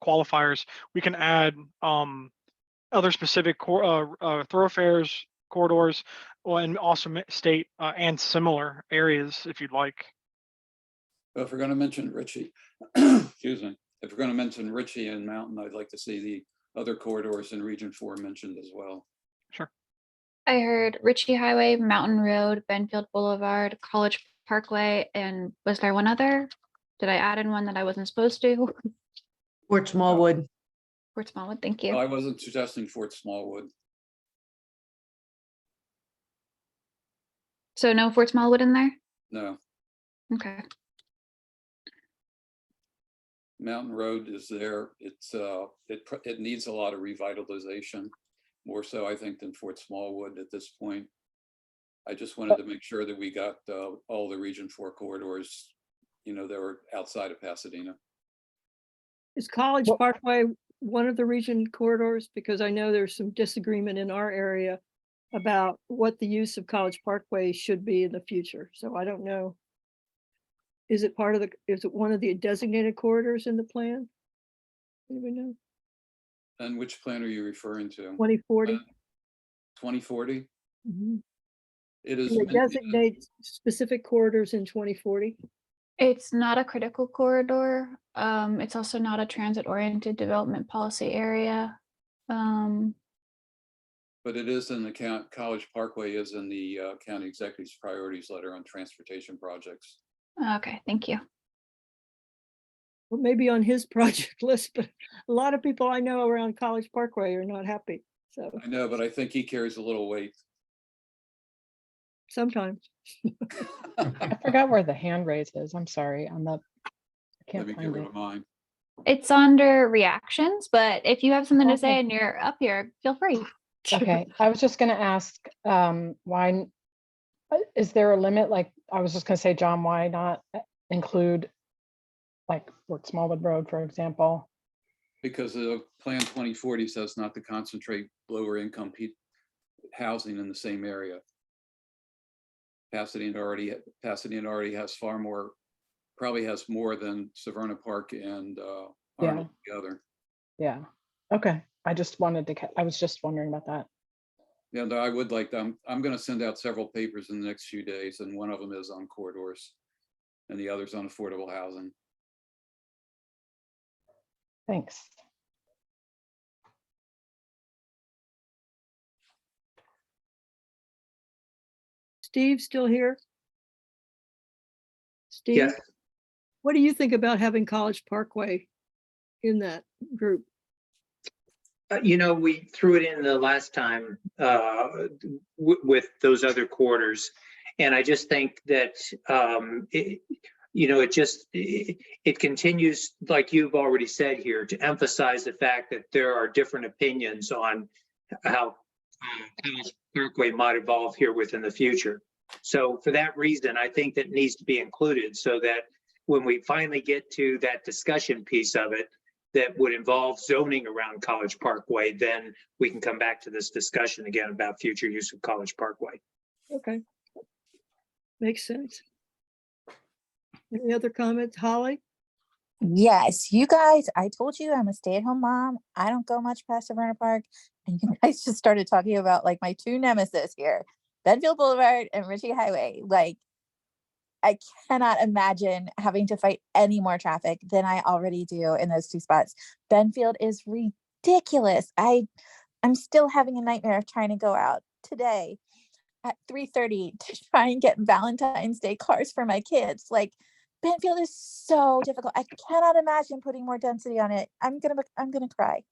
qualifiers, we can add other specific thoroughfares, corridors, and also state and similar areas if you'd like. If we're going to mention Ritchie, excuse me, if we're going to mention Ritchie and Mountain, I'd like to see the other corridors in Region 4 mentioned as well. Sure. I heard Ritchie Highway, Mountain Road, Benfield Boulevard, College Parkway, and was there one other? Did I add in one that I wasn't supposed to? Fort Smallwood. Fort Smallwood, thank you. Well, I wasn't suggesting Fort Smallwood. So no Fort Smallwood in there? No. Okay. Mountain Road is there. It needs a lot of revitalization, more so I think than Fort Smallwood at this point. I just wanted to make sure that we got all the Region 4 corridors, that were outside of Pasadena. Is College Parkway one of the region corridors? Because I know there's some disagreement in our area about what the use of College Parkway should be in the future. So I don't know. Is it one of the designated corridors in the plan? Anybody know? And which plan are you referring to? 2040. 2040? Mm-hmm. It is. Do they designate specific corridors in 2040? It's not a critical corridor. It's also not a transit-oriented development policy area. But it is in the College Parkway is in the county executive's priorities letter on transportation projects. Okay, thank you. Well, maybe on his project list, but a lot of people I know around College Parkway are not happy. So I know, but I think he carries a little weight. sometimes. I forgot where the hand raise is. I'm sorry. On the, I Let can't me get find rid it. of mine. It's under reactions, but if you have something to Okay. say and you're up here, feel free. Okay, I was just gonna ask, why, is there a limit? Like, I was just gonna say, John, why not include like Fort Smallwood Road, for example? Because of Plan 2040 says not to concentrate lower income housing in the same area. Pasadena already has far more, probably has more than Severna Park and Arnold together. Yeah, okay. I just wanted to, I was just wondering about that. Yeah, no, I would like them. I'm going to send out several papers in the next few days, and one of them is on corridors and the other's on affordable housing. Thanks. Steve, still here? Steve, Yes. what do you think about having College Parkway in that group? You know, we threw it in the last time with those other quarters. And I just think that, it continues, like you've already said here, to emphasize the fact that there are different opinions on how College Parkway might evolve here within the future. So for that reason, I think that needs to be included so that when we finally get to that discussion piece of it, that would involve zoning around College Parkway, then we can come back to this discussion again about future use of College Parkway. Okay. Makes sense. Any other comments, Holly? Yes, you guys, I told you I'm a stay-at-home mom. I don't go much past Severna Park. And you guys just started talking about like my two nemesis here, Benfield Boulevard and Ritchie Highway. Like, I cannot imagine having to fight any more traffic than I already do in those two spots. Benfield is ridiculous. I'm still having a nightmare of trying to go out today at 3:30 to try and get Valentine's Day cards for my kids. Like, Benfield is so difficult. I cannot imagine putting more density on it. I'm gonna cry.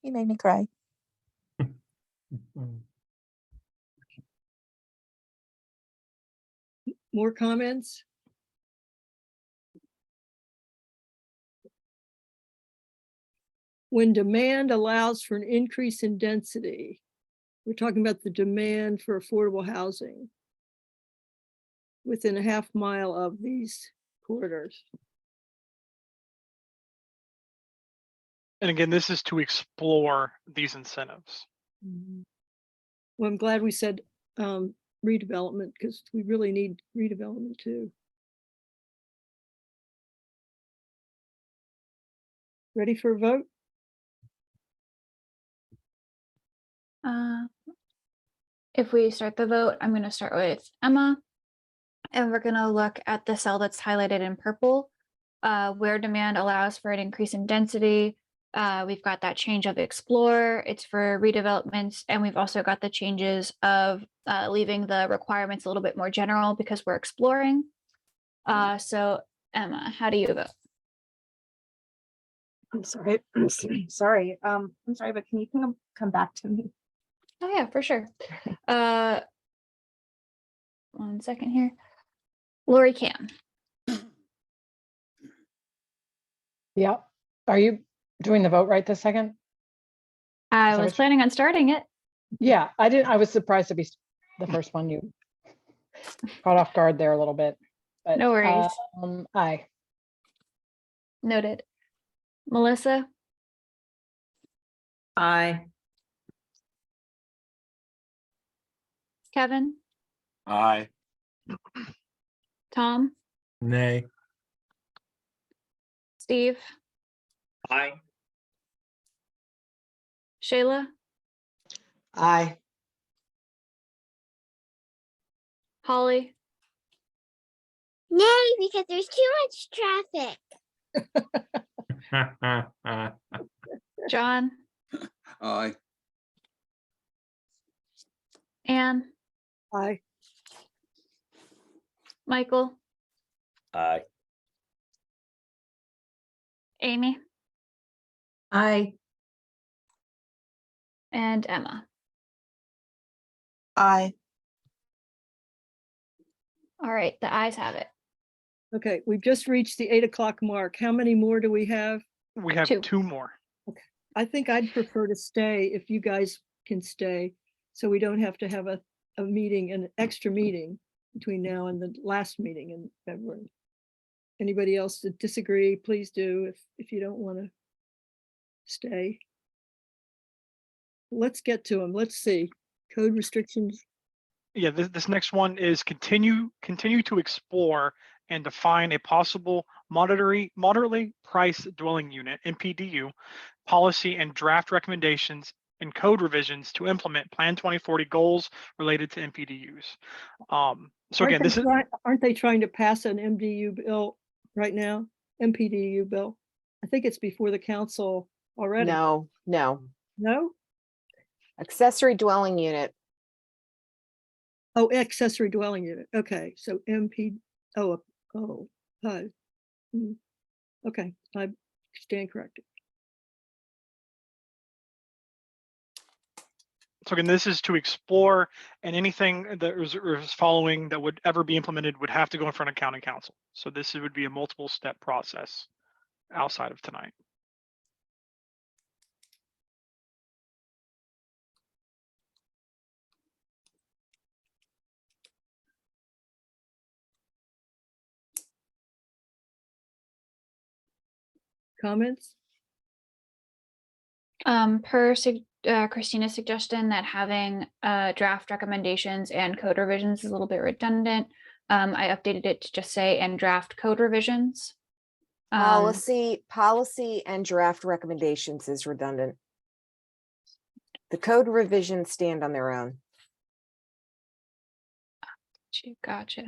You made me cry. More comments? When demand allows for an increase in density, we're talking about the demand for affordable housing within a half mile of these corridors. And again, this is to explore these incentives. Well, I'm glad we said redevelopment, because we really need redevelopment too. Ready for a vote? If we start the vote, I'm going to start with Emma, and we're going to look at the cell that's highlighted in purple, where demand allows for an increase in density. We've got that change of explore, it's for redevelopments, and we've also got the changes of leaving the requirements a little bit more general because we're exploring. So Emma, how do you vote? I'm sorry. Sorry. I'm sorry, but can you come back to me? Oh yeah, for sure. 1 second here. Lori Cam. Yeah. Are you doing the vote right this second? I was planning on starting it. Yeah, I was surprised to be the first one. You caught off guard there a little bit. But, No worries. Aye. Noted. Melissa. Aye. Kevin. Aye. Tom. Nay. Steve. Aye. Shayla. Aye. Holly. Nay, because there's too much traffic. John. Aye. Anne. Aye. Michael. Aye. Amy. Aye. And Emma. Aye. All right, the ayes have it. Okay, we've just reached the 8 o'clock mark. How many more do we have? We have Two. 2 more. I think I'd prefer to stay if you guys can stay, so we don't have to have a meeting, an extra meeting between now and the last meeting in February. Anybody else that disagree, please do if you don't want to stay. Let's get to them. Let's see. Code restrictions. Yeah, this next one is continue to explore and define a possible moderately priced dwelling unit, MPDU, policy and draft recommendations and code revisions to implement Plan 2040 goals related to MPDUs. So again, this is Aren't they trying to pass an MDU bill right now? MPDU bill? I think it's before the council already. No, no. No? Accessory dwelling unit. Oh, accessory dwelling unit. Okay, so MP, oh, okay, I stand corrected. So again, this is to explore, and anything that is following that would ever be implemented would have to go in front of county council. So this would be a multiple step process outside of tonight. Comments? Per Christina's suggestion that having draft recommendations and code revisions is a little bit redundant. I updated it to just say and draft code revisions. Policy and draft recommendations is redundant. The code revisions stand on their own. Gotcha.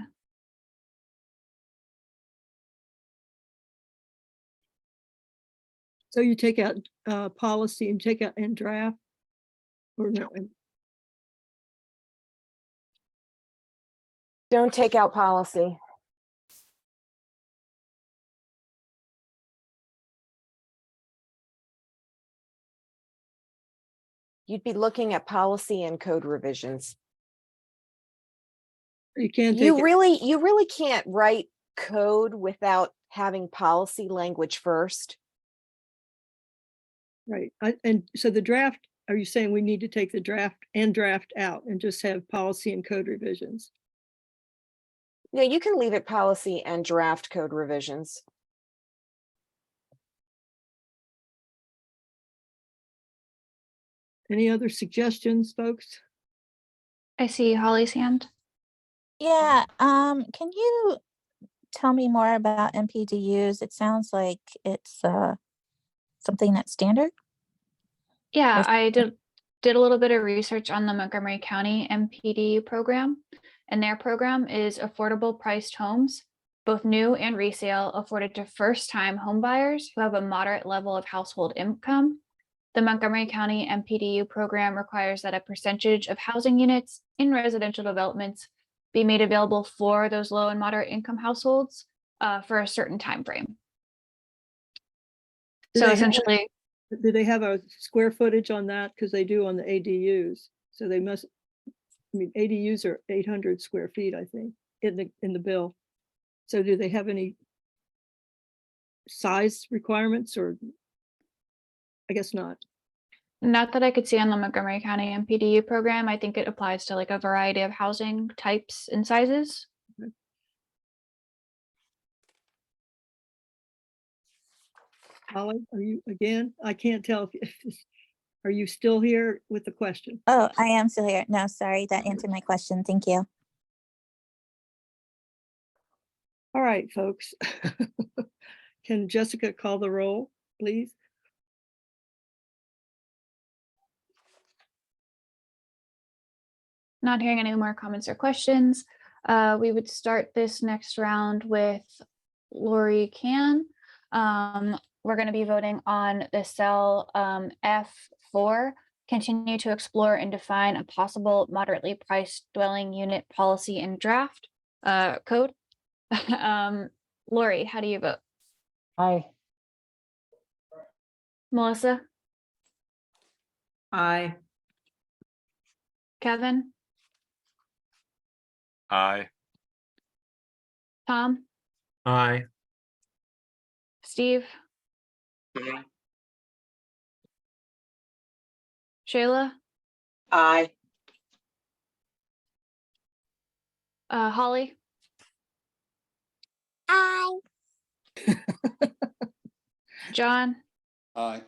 So you take out policy and take out and draft? Or no? Don't take out policy. You'd be looking at policy and code revisions. You can't You really can't write code without having policy language first. Right, and so the draft, are you saying we need to take the draft and draft out and just have policy and code revisions? No, you can leave it policy and draft code revisions. Any other suggestions, folks? I see Holly's hand. Yeah, can you tell me more about MPDUs? It sounds like it's something that's standard. Yeah, I did a little bit of research on the Montgomery County MPDU program, and their program is affordable priced homes, both new and resale, afforded to first-time home buyers who have a moderate level of household income. The Montgomery County MPDU program requires that a percentage of housing units in residential developments be made available for those low and moderate income households for a certain time frame. So essentially, do they have a square footage on that? Because they do on the ADUs. So they must, I mean, ADUs are 800 square feet, I think, in the bill. So do they have any size requirements, or I guess not? not that I could see on the Montgomery County MPDU program. I think it applies to like a variety of housing types and sizes. Holly, are you again? I can't tell if are you still here with the question? Oh, I am still here. No, sorry, that answered my question. Thank you. All right, folks. Can Jessica call the roll, please? Not hearing any more comments or questions. We would start this next round with Lori Can. We're going to be voting on the cell F4, continue to explore and define a possible moderately priced dwelling unit policy and draft code. Lori, how do you vote? Aye. Melissa? Aye. Kevin? Aye. Tom, Aye. Steve, Shayla, Aye. Holly, I. John, Aye.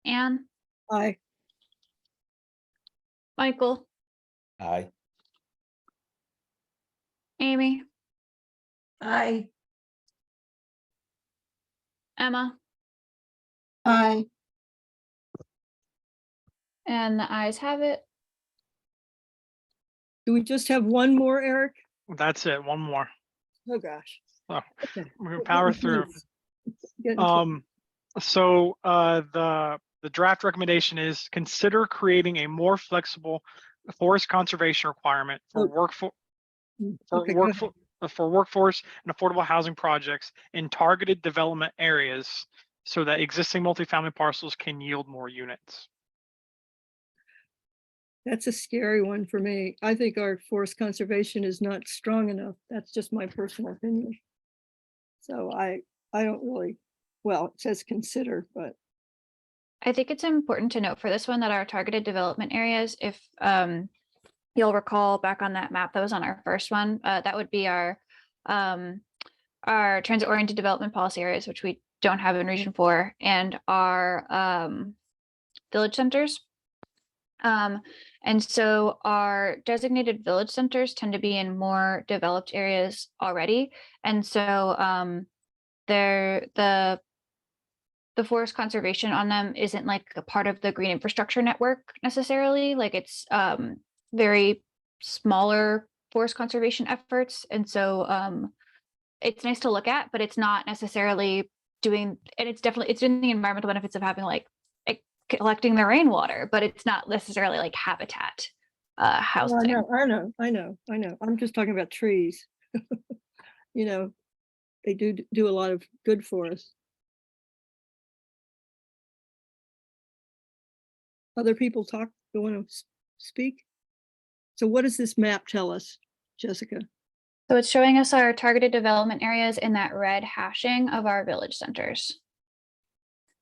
Anne, Aye. Michael, Aye. Amy, Aye. Emma, Aye. and the ayes have it. Do we just have one more, Eric? That's it. One more. Oh, gosh. So Okay. we're gonna power through. Getting close. So the draft recommendation is consider creating a more flexible forest conservation requirement for workforce Okay, go ahead. for workforce and affordable housing projects in targeted development areas so that existing multifamily parcels can yield more units. That's a scary one for me. I think our forest conservation is not strong enough. That's just my personal opinion. So I don't really, well, it says consider, but I think it's important to note for this one that our targeted development areas, if you'll recall back on that map that was on our first one, that would be our transit-oriented development policy areas, which we don't have in Region 4, and our village centers. And so our designated village centers tend to be in more developed areas already. And so the forest conservation on them isn't like a part of the green infrastructure network necessarily. Like it's very smaller forest conservation efforts. And so it's nice to look at, but it's not necessarily doing, and it's doing the environmental benefits of having like collecting the rainwater, but it's not necessarily like habitat housing. I know. I'm just talking about trees. You know, they do a lot of good for us. Other people want to speak? So what does this map tell us, Jessica? So it's showing us our targeted development areas in that red hashing of our village centers.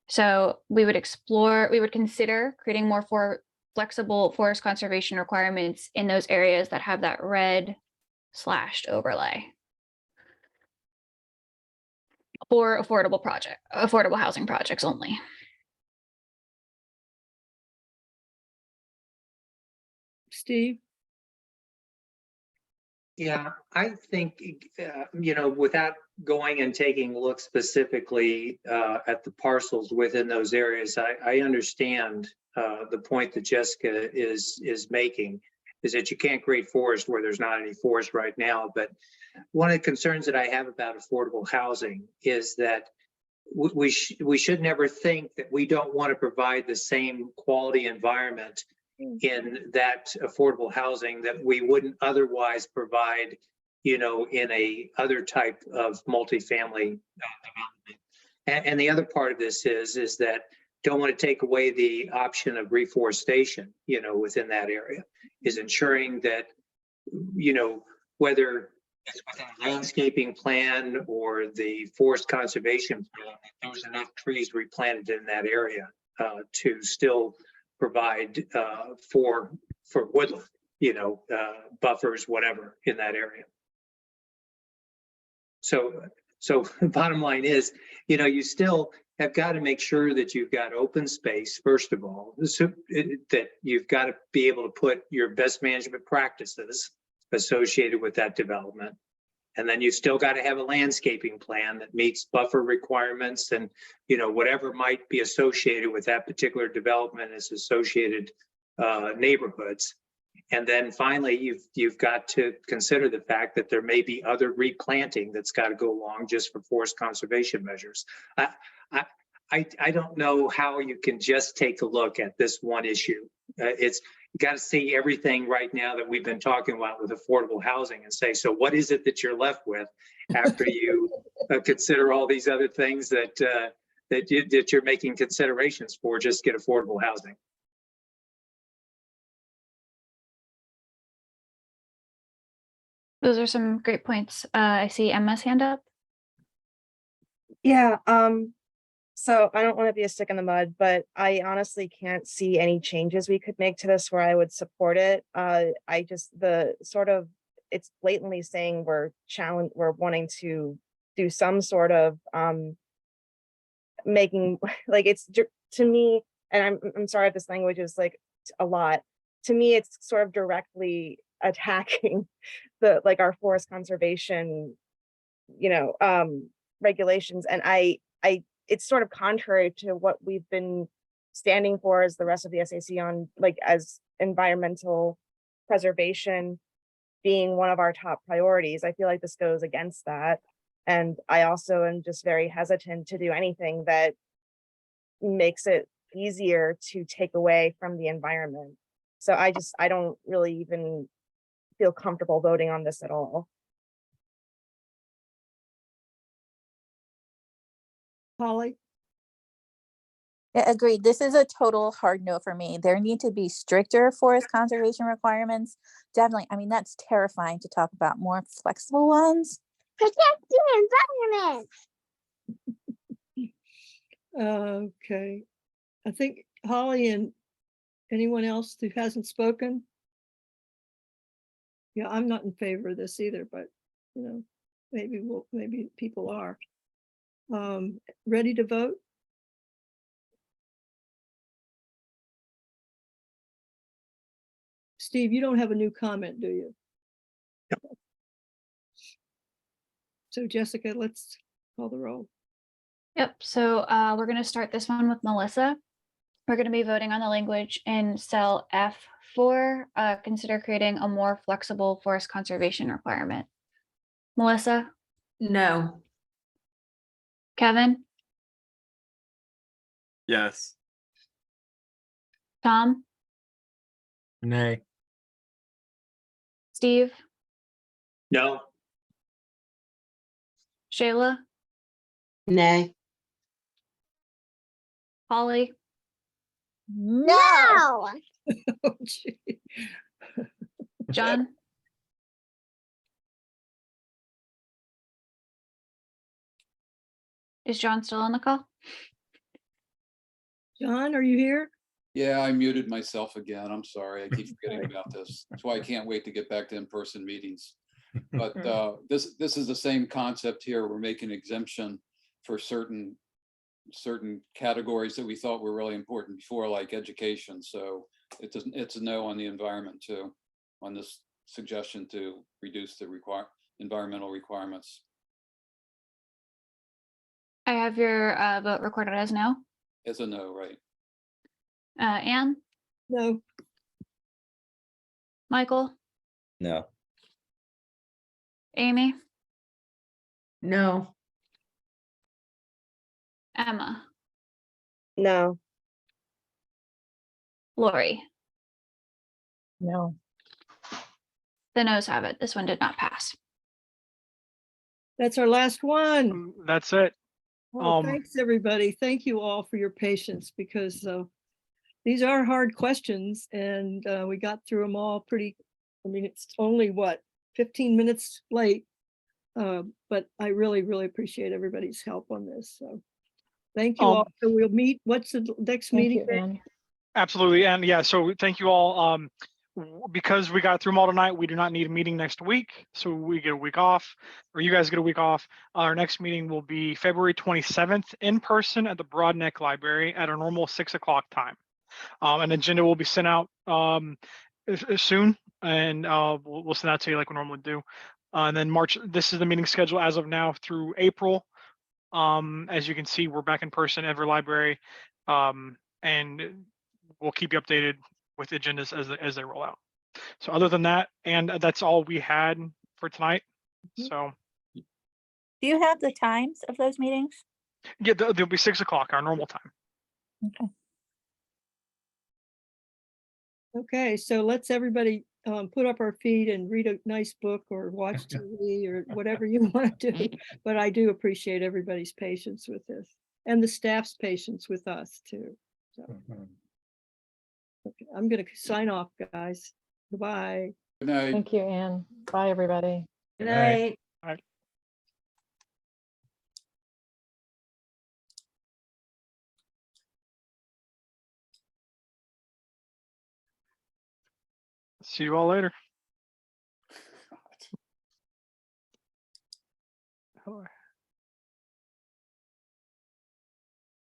So we would consider creating more flexible forest conservation requirements in those areas that have that red slashed overlay for affordable housing projects only. Steve? Yeah, I think, without going and taking a look specifically at the parcels within those areas, I understand the point that Jessica is making, is that you can't create forest where there's not any forest right now. But one of the concerns that I have about affordable housing is that we should never think that we don't want to provide the same quality environment in that affordable housing that we wouldn't otherwise provide, in a other type of multifamily development. And the other part of this is that don't want to take away the option of reforestation, within that area, is ensuring that, whether it's within a landscaping plan or the forest conservation plan, there's enough trees replanted in that area to still provide for woodland, buffers, whatever in that area. So bottom line is, you still have got to make sure that you've got open space, first of all, so that you've got to be able to put your best management practices associated with that development. And then you still got to have a landscaping plan that meets buffer requirements and, whatever might be associated with that particular development as associated neighborhoods. And then finally, you've got to consider the fact that there may be other replanting that's got to go along just for forest conservation measures. I don't know how you can just take a look at this one issue. You got to see everything right now that we've been talking about with affordable housing and say, so what is it that you're left with after you consider all these other things that you're making considerations for just get affordable housing? Those are some great points. I see Emma's hand up. Yeah, so I don't want to be a stick in the mud, but I honestly can't see any changes we could make to this where I would support it. I just the sort of it's blatantly saying we're wanting to do some sort of making like to me, and I'm sorry if this language is like a lot. To me, it's sort of directly attacking the like our forest conservation, regulations, and I it's sort of contrary to what we've been standing for as the rest of the SAC on like as environmental preservation being one of our top priorities. I feel like this goes against that. And I also am just very hesitant to do anything that makes it easier to take away from the environment. So I don't really even feel comfortable voting on this at all. Holly? Yeah, agreed. This is a total hard no for me. There need to be stricter forest conservation requirements. Definitely. I mean, that's terrifying to talk about more flexible ones. Protect the environment. Okay. I think Holly and anyone else who hasn't spoken? Yeah, I'm not in favor of this either, but maybe people are. Ready to vote? Steve, you don't have a new comment, do you? Yep. So Jessica, let's call the roll. Yep. So we're going to start this one with Melissa. We're going to be voting on the language in cell F4. Consider creating a more flexible forest conservation requirement. Melissa? No. Kevin? Yes. Tom? Nay. Steve? No. Shayla? Nay. Holly? No. Oh, gee. John? Is John still on the call? John, are you here? Yeah, I muted myself again. I'm sorry. I keep forgetting about this. That's why I can't wait to get back to in-person meetings. But this is the same concept here. We're making exemption for certain categories that we thought were really important before, like education. So it's a no on the environment too, on this suggestion to reduce the environmental requirements. I have your vote recorded as no. It's a no, right? Anne? No. Michael? No. Amy? No. Emma? No. Lori? No. The noes have it. This one did not pass. That's our last one. That's it. Oh, thanks, everybody. Thank you all for your patience because these are hard questions and we got through them all pretty, I mean, it's only what, 15 minutes late. But I really, really appreciate everybody's help on this. So thank you all. So we'll meet, what's the next meeting? Absolutely. And yeah, so thank you all. Because we got through them all tonight, we do not need a meeting next week. So we get a week off, or you guys get a week off. Our next meeting will be February 27th in person at the Broadneck Library at our normal 6 o'clock time. An agenda will be sent out soon, and we'll send that to you like we normally do. And then March, this is the meeting schedule as of now through April. As you can see, we're back in person at every library, and we'll keep you updated with agendas as they roll out. So other than that, and that's all we had for tonight. So Do you have the times of those meetings? yeah, there'll be 6 o'clock, our normal time. Okay. Okay, so let's everybody put up our feet and read a nice book or watch TV or whatever you want to do. But I do appreciate everybody's patience with this and the staff's patience with us too. So, okay, I'm going to sign off, guys. Goodbye. Good night. Thank you, Anne. Bye, everybody. Good night. See you all later.